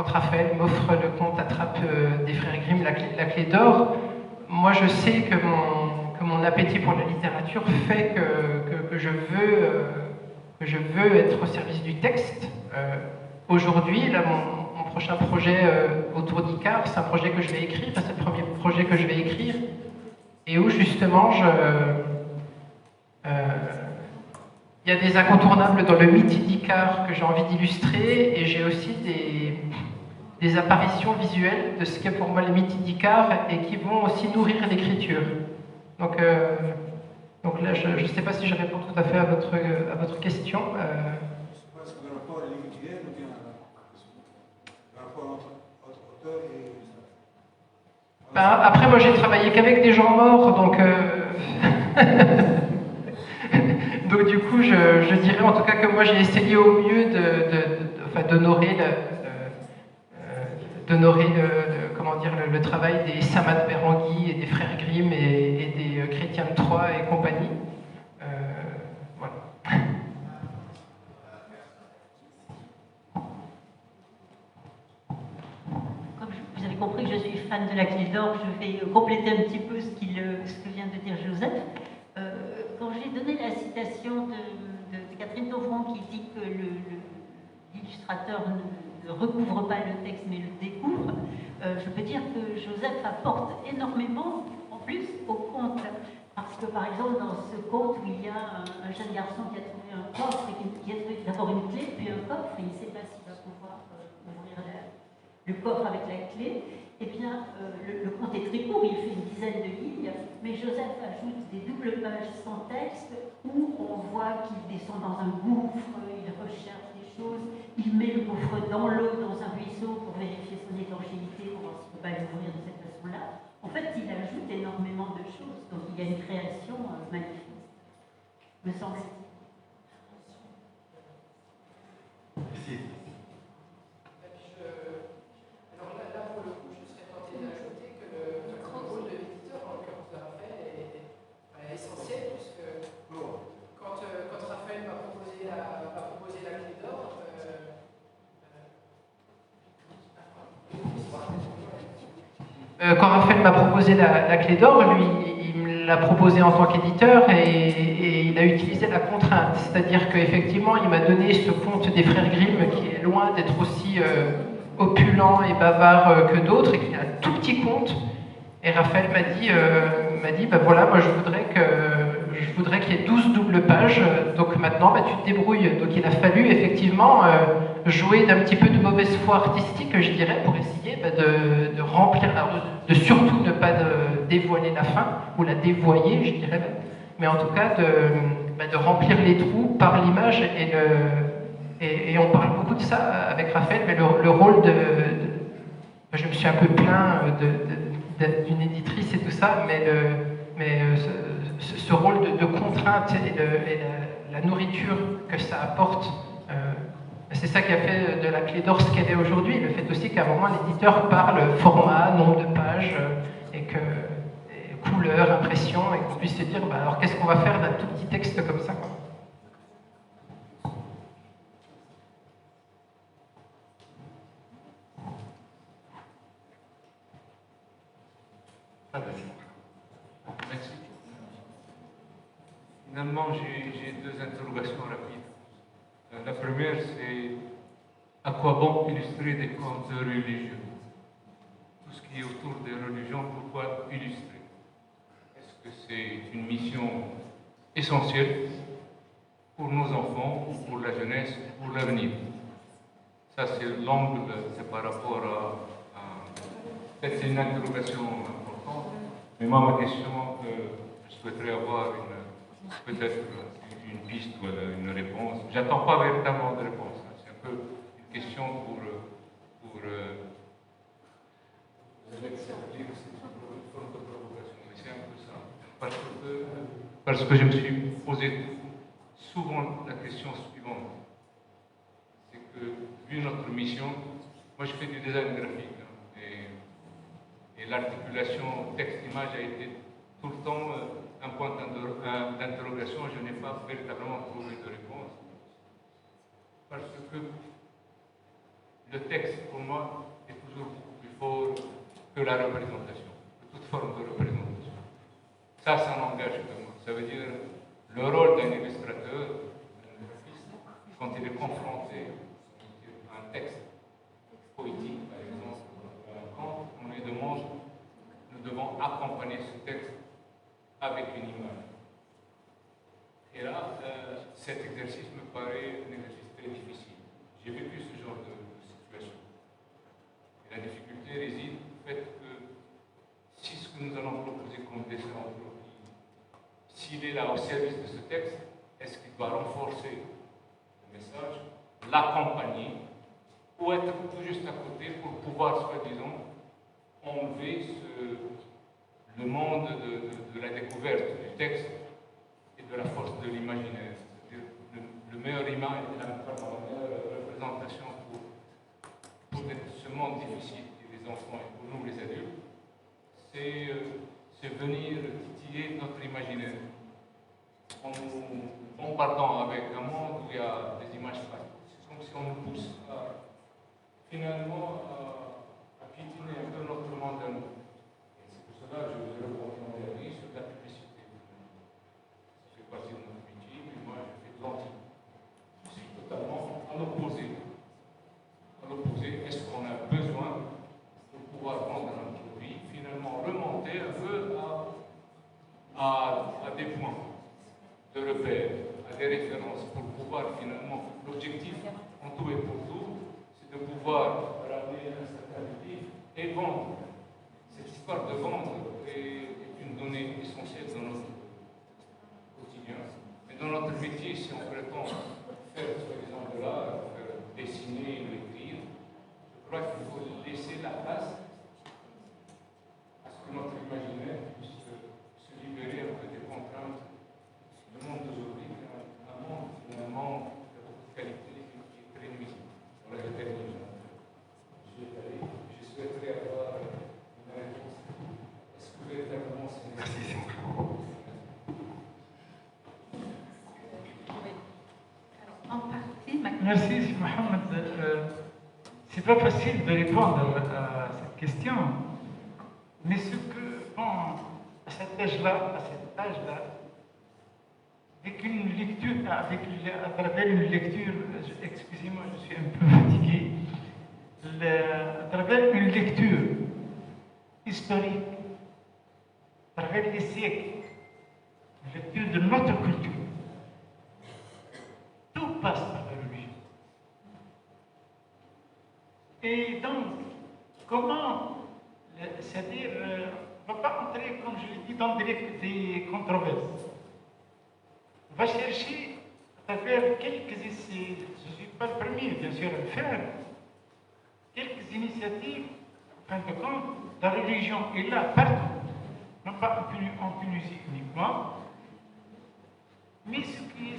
Raphaël m'offre le conte Attrape des frères Grimm, la clé d'or, moi je sais que mon appétit pour la littérature fait que je veux être au service du texte. Aujourd'hui, là, mon prochain projet autour d'Icare, c'est un projet que je vais écrire, c'est le premier projet que je vais écrire, et où justement il y a des incontournables dans le mythe d'Icare que j'ai envie d'illustrer, et j'ai aussi des apparitions visuelles de ce qu'est pour moi les mythes d'Icare et qui vont aussi nourrir l'écriture. Donc là, je ne sais pas si je réponds tout à fait à votre question. Est-ce que le rapport est limité ou bien le rapport entre auteur et illustrateur? Ben, après, moi, j'ai travaillé qu'avec des gens morts, donc donc du coup, je dirais en tout cas que moi, j'ai essayé au mieux d'honorer le travail des Samad Berangui et des frères Grimm et des Chrétiens de Troyes et compagnie. Voilà. Comme vous avez compris que je suis fan de la clé d'or, je vais compléter un petit peu ce que vient de dire Joseph. Quand j'ai donné la citation de Catherine Tauvron qui dit que l'illustrateur ne recouvre pas le texte mais le découvre, je peux dire que Joseph apporte énormément en plus au conte. Parce que par exemple dans ce conte où il y a un jeune garçon qui a trouvé un coffre et qui a trouvé d'abord une clé puis un coffre et il ne sait pas s'il va pouvoir ouvrir le coffre avec la clé, eh bien le conte est très court, il fait une dizaine de lignes, mais Joseph ajoute des doubles pages sans texte où on voit qu'il descend dans un gouffre, il recherche des choses, il met le gouffre dans l'eau, dans un ruisseau pour vérifier son étanchéité, pour voir s'il ne peut pas l'ouvrir de cette façon-là. En fait, il ajoute énormément de choses, donc il y a une création magnifique, me semble-t-il. Merci. Alors là, pour le coup, je serais tenté d'ajouter que le rôle de l'éditeur, en l'occurrence de Raphaël, est essentiel, puisque quand Raphaël m'a proposé la clé d'or, quand Raphaël m'a proposé la clé d'or, lui, il me l'a proposé en tant qu'éditeur et il a utilisé la contrainte. C'est-à-dire qu'effectivement, il m'a donné ce conte des frères Grimm qui est loin d'être aussi opulent et bavard que d'autres et qui est un tout petit conte. Et Raphaël m'a dit bah voilà, moi je voudrais qu'il y ait 12 doubles pages, donc maintenant bah, tu te débrouilles. Donc il a fallu effectivement jouer d'un petit peu de mauvaise foi artistique, je dirais, pour essayer bah, de remplir, de surtout ne pas dévoiler la fin, ou la dévoyer, je dirais, mais en tout cas de remplir les trous par l'image et on parle beaucoup de ça avec Raphaël, mais le rôle je me suis un peu plaint d'une éditrice et tout ça, mais ce rôle de contrainte et la nourriture que ça apporte, c'est ça qui a fait de la clé d'or ce qu'elle est aujourd'hui. Le fait aussi qu'à un moment l'éditeur parle format, nombre de pages, et couleur, impression, et qu'on puisse se dire bah, alors qu'est-ce qu'on va faire d'un tout petit texte comme ça, quoi. Merci. Finalement, j'ai deux interrogations rapides. La première, c'est à quoi bon illustrer des contes religieux? Tout ce qui est autour des religions, pourquoi illustrer? Est-ce que c'est une mission essentielle pour nos enfants, pour la jeunesse, pour l'avenir? Ça, c'est l'angle, c'est par rapport à peut-être c'est une interrogation importante, mais moi, ma question, je souhaiterais avoir peut-être une piste ou une réponse. J'attends pas véritablement de réponse. Hein. C'est un peu une question pour c'est une forme de provocation, mais c'est un peu parce que je me suis posé souvent la question suivante. C'est que, vu notre mission, moi je fais du design graphique, hein, et l'articulation texte-image a été tout le temps un point d'interrogation. Je n'ai pas véritablement trouvé de réponse. Parce que le texte, pour moi, est toujours beaucoup plus fort que la représentation, que toute forme de représentation. Ça n'engage que moi. Ça veut dire le rôle d'un illustrateur, d'un graphiste, quand il est confronté à un texte poétique, par exemple, quand on lui demande, nous devons accompagner ce texte avec une image. Et là, cet exercice me paraît un exercice très difficile. J'ai vécu ce genre de situation. Et la difficulté réside au fait que si ce que nous allons proposer comme dessin aujourd'hui, s'il est là au service de ce texte, est-ce qu'il doit renforcer le message, l'accompagner, ou être tout juste à côté pour pouvoir, soi-disant, enlever le monde de la découverte du texte et de la force de l'imaginaire. C'est-à-dire le meilleur image, la meilleure représentation pour ce monde difficile et les enfants et pour nous les adultes, c'est venir titiller notre imaginaire en nous bombardant avec un monde où il y a des images partout. C'est comme si on nous pousse finalement à piétiner un peu notre monde à nous. Et c'est pour cela que je vous ai répondu en dernier sur la publicité. Ça fait partie de notre métier, mais moi je fais de l'anti. Je suis totalement à l'opposé. À l'opposé, est-ce qu'on a besoin pour pouvoir vendre un produit, finalement remonter un peu à des points de repère, à des références, pour pouvoir finalement, l'objectif en tout et pour tout, c'est de pouvoir ramener un certain public et vendre. Cette histoire de vendre est une donnée essentielle dans notre quotidien. Mais dans notre métier, si on prétend faire, soi-disant, de l'art, faire dessiner ou écrire, je crois qu'il faut laisser la place à ce que notre imaginaire puisse se libérer un peu des contraintes. Le monde d'aujourd'hui est un monde finalement de beaucoup de qualité qui est très nuisible. On l'a déterminé. Je souhaiterais avoir une réponse. Est-ce que véritablement c'est nécessaire? En partie, Merci, Mohamed. C'est pas facile de répondre à cette question, mais ce que, bon, à cet âge-là, avec une lecture, à travers une lecture, excusez-moi, je suis un peu fatigué, à travers une lecture historique, à travers les siècles, une lecture de notre culture, tout passe par la religion. Et donc, comment, c'est-à-dire, on ne va pas entrer, comme je l'ai dit, dans des controverses. On va chercher à travers quelques essais, je ne suis pas le premier, bien sûr, à le faire, quelques initiatives, en fin de compte, la religion est là partout, non pas en Tunisie uniquement, mais ce qui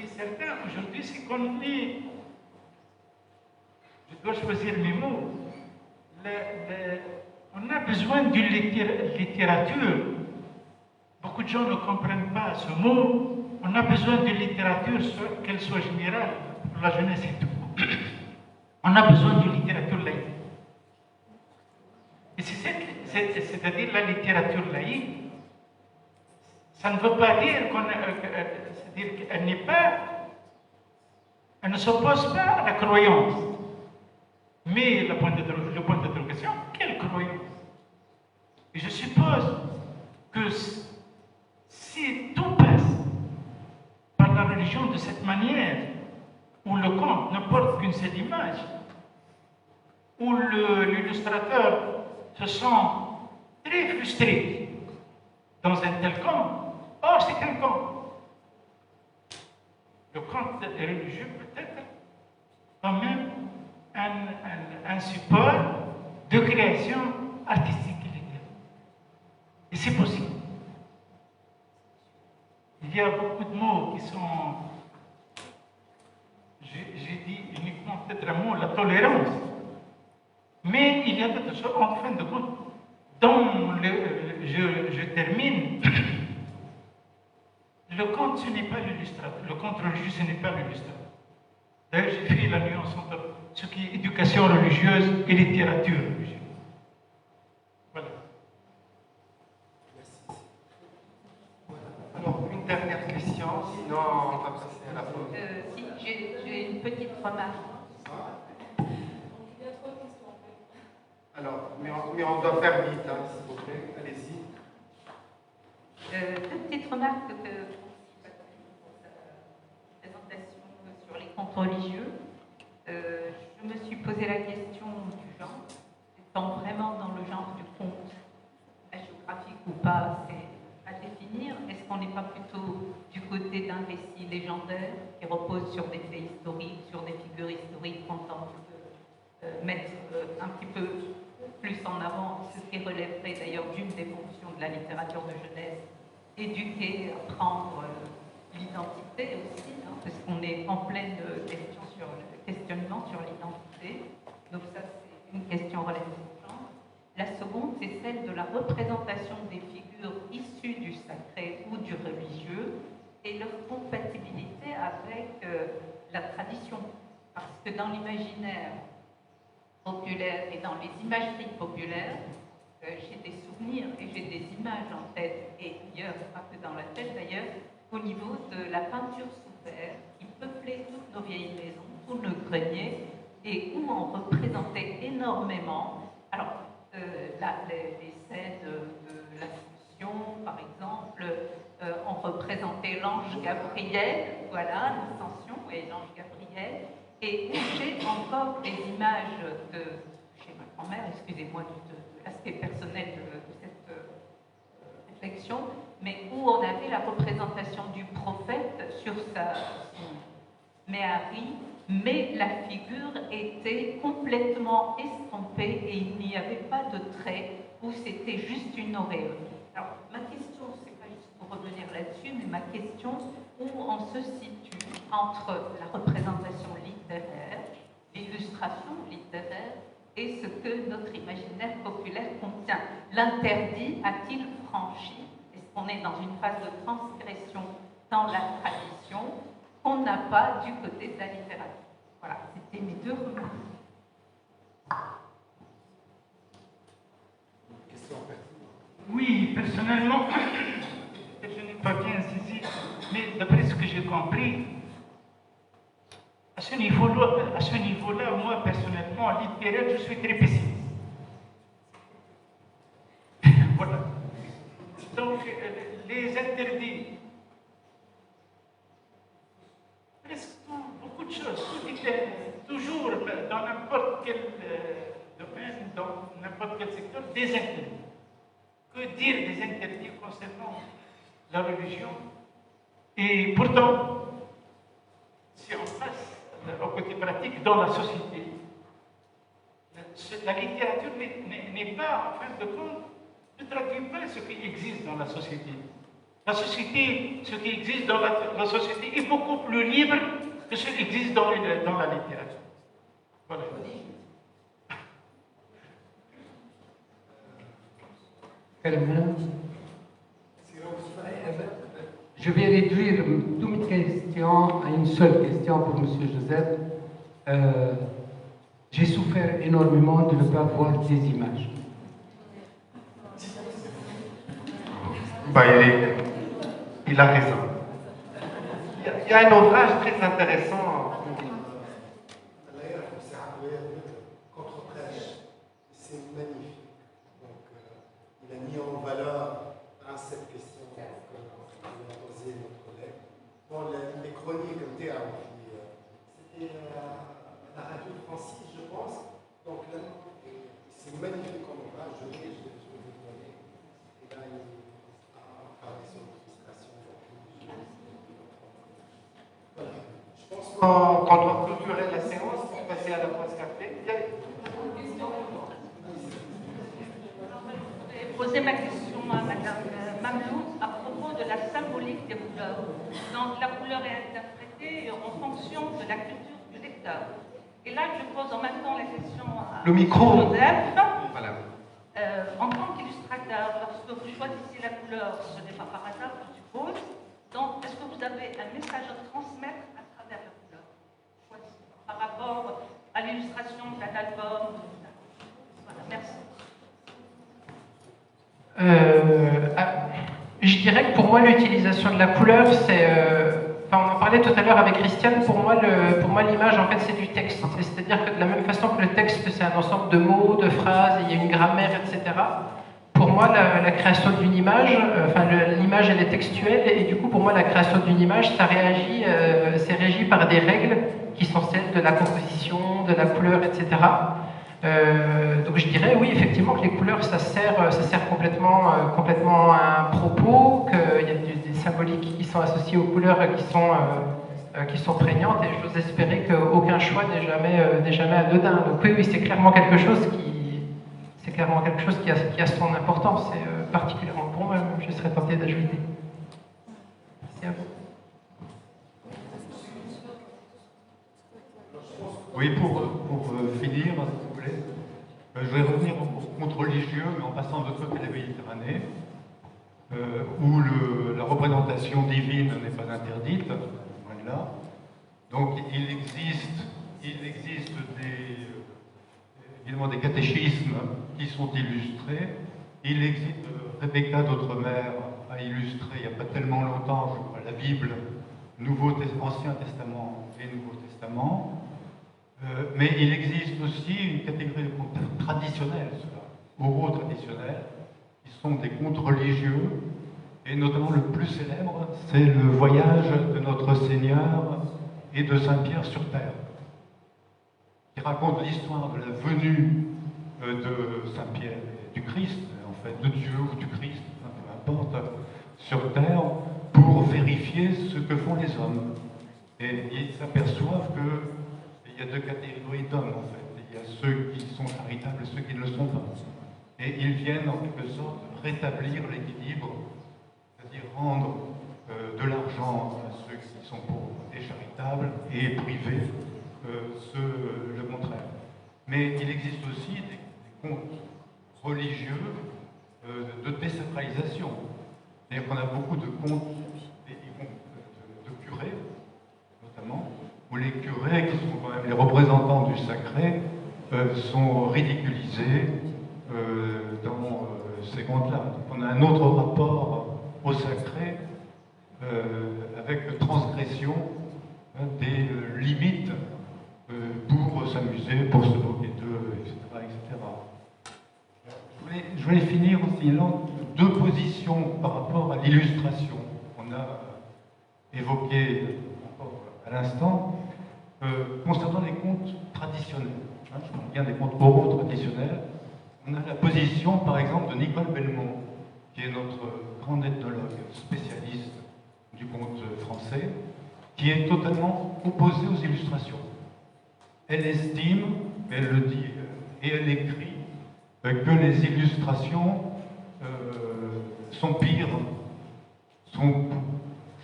est certain aujourd'hui, c'est qu'on est, je dois choisir mes mots, on a besoin d'une littérature. Beaucoup de gens ne comprennent pas ce mot. On a besoin de littérature, qu'elle soit générale, pour la jeunesse et tout. On a besoin de littérature laïque. Et c'est-à-dire la littérature laïque, ça ne veut pas dire qu'elle n'est pas, elle ne s'oppose pas à la croyance. Mais le point d'interrogation, quelle croyance? Et je suppose que si tout passe par la religion de cette manière, où le conte ne porte qu'une seule image, où l'illustrateur se sent très frustré dans un tel conte, or c'est un conte. Le conte religieux peut être quand même un support de création artistique et littéraire. Et c'est possible. il y a beaucoup de mots qui sont, j'ai dit uniquement peut-être un mot, la tolérance. Mais il y a d'autres choses, en fin de compte, je termine, le conte, ce n'est pas l'illustrateur, le conte religieux, ce n'est pas l'illustrateur. D'ailleurs, j'ai fait la nuance entre ce qui est éducation religieuse et littérature religieuse. Voilà. Merci. Voilà. Alors, une dernière question, sinon on va passer à la pause. Si, j'ai une petite remarque. Alors, mais on doit faire vite, hein, s'il vous plaît. Allez-y. Deux petites remarques pour sa présentation sur les contes religieux. Je me suis posé la question du genre, étant vraiment dans le genre du conte, hagiographique ou pas, c'est à définir. Est-ce qu'on n'est pas plutôt du côté d'un récit légendaire qui repose sur des faits historiques, sur des figures historiques qu'on tente de mettre un petit peu plus en avant, ce qui relèverait d'ailleurs d'une des fonctions de la littérature de jeunesse, éduquer, apprendre l'identité aussi, hein, parce qu'on est en pleine questionnement sur l'identité. Donc ça, c'est une question relative au genre. La seconde, c'est celle de la représentation des figures issues du sacré ou du religieux et leur compatibilité avec la tradition. Parce que dans l'imaginaire populaire et dans les imageries populaires, j'ai des souvenirs et j'ai des images en tête, et ailleurs, pas que dans la tête d'ailleurs, au niveau de la peinture sous verre qui peuplait toutes nos vieilles maisons, tous nos greniers, et où on représentait énormément, alors les scènes de l'Ascension par exemple, on représentait l'ange Gabriel, voilà, l'Ascension et l'ange Gabriel, et j'ai encore des images chez ma grand-mère, excusez-moi de l'aspect personnel de cette réflexion, mais où on avait la représentation du prophète sur son méhari, mais la figure était complètement estompée et il n'y avait pas de trait, où c'était juste une auréole. Alors, ma question, c'est pas juste pour revenir là-dessus, mais ma question, où on se situe entre la représentation littéraire, l'illustration littéraire, et ce que notre imaginaire populaire contient. L'interdit a-t-il franchi? Est-ce qu'on est dans une phase de transgression dans la tradition qu'on n'a pas du côté de la littérature? Voilà, c'était mes deux remarques. Oui, personnellement, je n'ai pas bien saisi, mais d'après ce que j'ai compris, à ce niveau-là, moi, personnellement, littéraire, je suis très pessimiste. Voilà. Donc, les interdits, presque beaucoup de choses, tout était toujours dans n'importe quel domaine, dans n'importe quel secteur, des interdits. Que dire des interdits concernant la religion? Et pourtant, si on passe au côté pratique dans la société, la littérature n'est pas, en fin de compte, ne traduit pas ce qui existe dans la société. La société, ce qui existe dans la société est beaucoup plus libre que ce qui existe dans la littérature. Voilà. Je vais réduire toutes mes questions à une seule question pour M. Joseph. J'ai souffert énormément de ne pas voir des images. Bah, il a raison. Il y a un ouvrage très intéressant. C'est magnifique. Donc, il a mis en valeur cette question que a posée notre collègue. Bon, les chroniques comme théâtre, c'était la radio Francis, je pense. Donc là, c'est magnifique comme ouvrage. Je vais vous donner. Et là, il a parlé sur l'illustration. Voilà. Je pense qu'on doit clôturer la séance pour passer à la pause café. Poser ma question à Mme Mamelou à propos de la symbolique des couleurs. Donc la couleur est interprétée en fonction de la culture du lecteur. Et là, je pose en même temps la question à Le micro. Joseph. Voilà. En tant qu'illustrateur, lorsque vous choisissez la couleur, ce n'est pas par hasard, je suppose. Donc, est-ce que vous avez un message à transmettre à travers la couleur par rapport à l'illustration d'un album? Voilà, merci. Je dirais que pour moi, l'utilisation de la couleur, c'est... on en parlait tout à l'heure avec Christiane, pour moi, l'image, en fait, c'est du texte. C'est-à-dire que de la même façon que le texte, c'est un ensemble de mots, de phrases, il y a une grammaire, etc. Pour moi, la création d'une image, l'image, elle est textuelle, et du coup, pour moi, la création d'une image, c'est régi par des règles qui sont celles de la composition, de la couleur, etc. Donc je dirais oui effectivement que les couleurs ça sert complètement à un propos, qu'il y a des symboliques qui sont associées aux couleurs qui sont prégnantes, et j'ose espérer qu'aucun choix n'est jamais anodin. Donc oui c'est clairement quelque chose qui a son importance, et particulièrement pour moi, je serais tenté d'ajouter. Merci à vous. Oui, pour finir, si vous voulez, je vais revenir au conte religieux, mais en passant de l'autre côté de la Méditerranée, où la représentation divine n'est pas interdite, loin de là. Donc il existe évidemment des catéchismes qui sont illustrés. Il existe, Rebecca d'Outremer a illustré il n'y a pas tellement longtemps, je crois, la Bible, Ancien Testament et Nouveau Testament. Mais il existe aussi une catégorie de contes traditionnels, oraux traditionnels, qui sont des contes religieux, et notamment le plus célèbre, c'est le voyage de notre Seigneur et de Saint-Pierre sur terre, qui raconte l'histoire de la venue de Saint-Pierre et du Christ, en fait, de Dieu ou du Christ, peu importe, sur terre, pour vérifier ce que font les hommes. Et ils s'aperçoivent que il y a deux catégories d'hommes, en fait. Il y a ceux qui sont charitables et ceux qui ne le sont pas. Et ils viennent, en quelque sorte, rétablir l'équilibre, c'est-à-dire rendre de l'argent à ceux qui sont pauvres et charitables, et priver le contraire. Mais il existe aussi des contes religieux de désacralisation. C'est-à-dire qu'on a beaucoup de contes de curés, notamment, où les curés, qui sont quand même les représentants du sacré, sont ridiculisés dans ces contes-là. Donc on a un autre rapport au sacré avec transgression des limites pour s'amuser, pour se moquer d'eux, etc., etc. Je voulais finir en signalant deux positions par rapport à l'illustration qu'on a évoquées encore à l'instant. Concernant les contes traditionnels, je parle bien des contes oraux traditionnels, on a la position, par exemple, de Nicole Belmont, qui est notre grande ethnologue spécialiste du conte français, qui est totalement opposée aux illustrations. Elle estime, elle le dit et elle écrit, que les illustrations sont pires, sont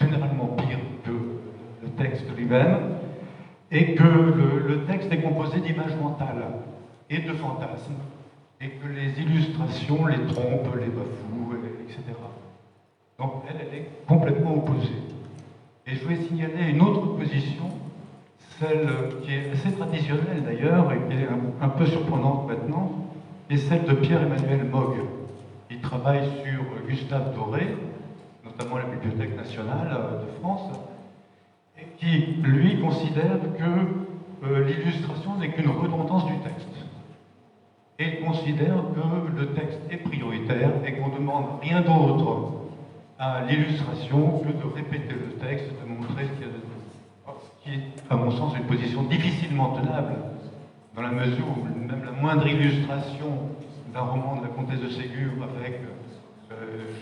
généralement pires que le texte lui-même, et que le texte est composé d'images mentales et de fantasmes, et que les illustrations les trompent, les bafouent, etc. Donc elle est complètement opposée. Et je voulais signaler une autre position, celle qui est assez traditionnelle d'ailleurs, et qui est un peu surprenante maintenant, est celle de Pierre-Emmanuel Mogg. Il travaille sur Gustave Doré, notamment la Bibliothèque nationale de France, et qui, lui, considère que l'illustration n'est qu'une redondance du texte. Et il considère que le texte est prioritaire et qu'on ne demande rien d'autre à l'illustration que de répéter le texte, de montrer ce qu'il y a dedans. Ce qui est, à mon sens, une position difficilement tenable, dans la mesure où même la moindre illustration d'un roman de la comtesse de Ségur avec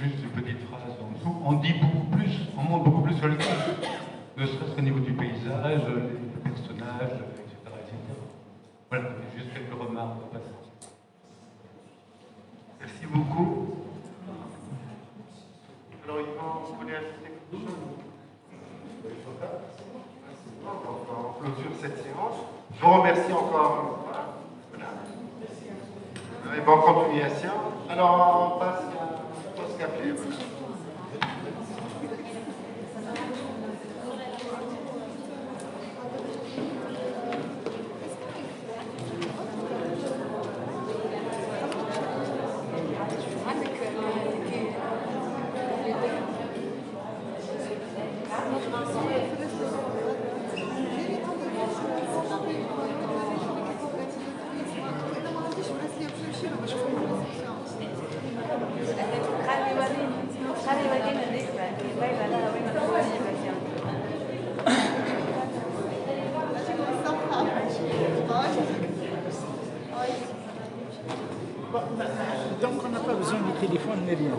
juste une petite phrase en dessous, en dit beaucoup plus, en montre beaucoup plus sur le texte. Ne serait-ce qu'au niveau du paysage, les personnages, etc., etc. Voilà, juste quelques remarques au passage. Merci beaucoup. Alors, il faut ajouter quelque chose. merci encore. Voilà. Et bonne continuation. Alors, on passe à post-café. Donc on n'a pas besoin du téléphone ni rien.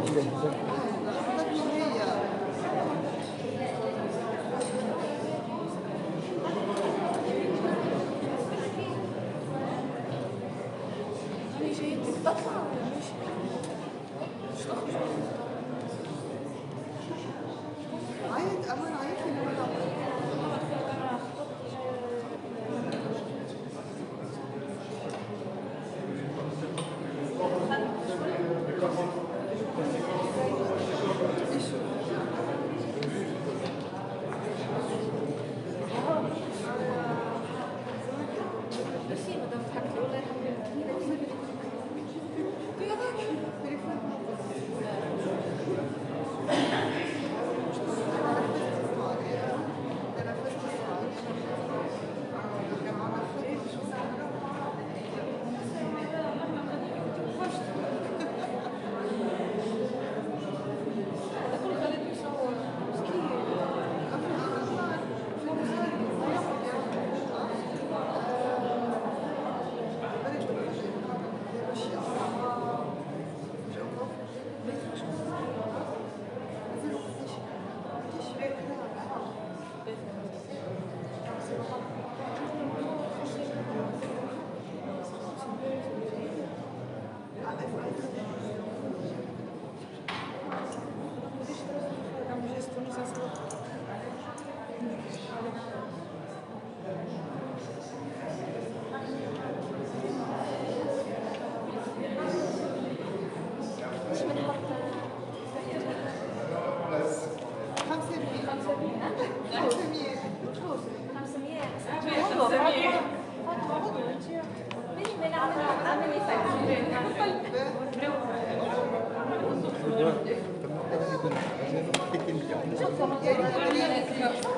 Yeah.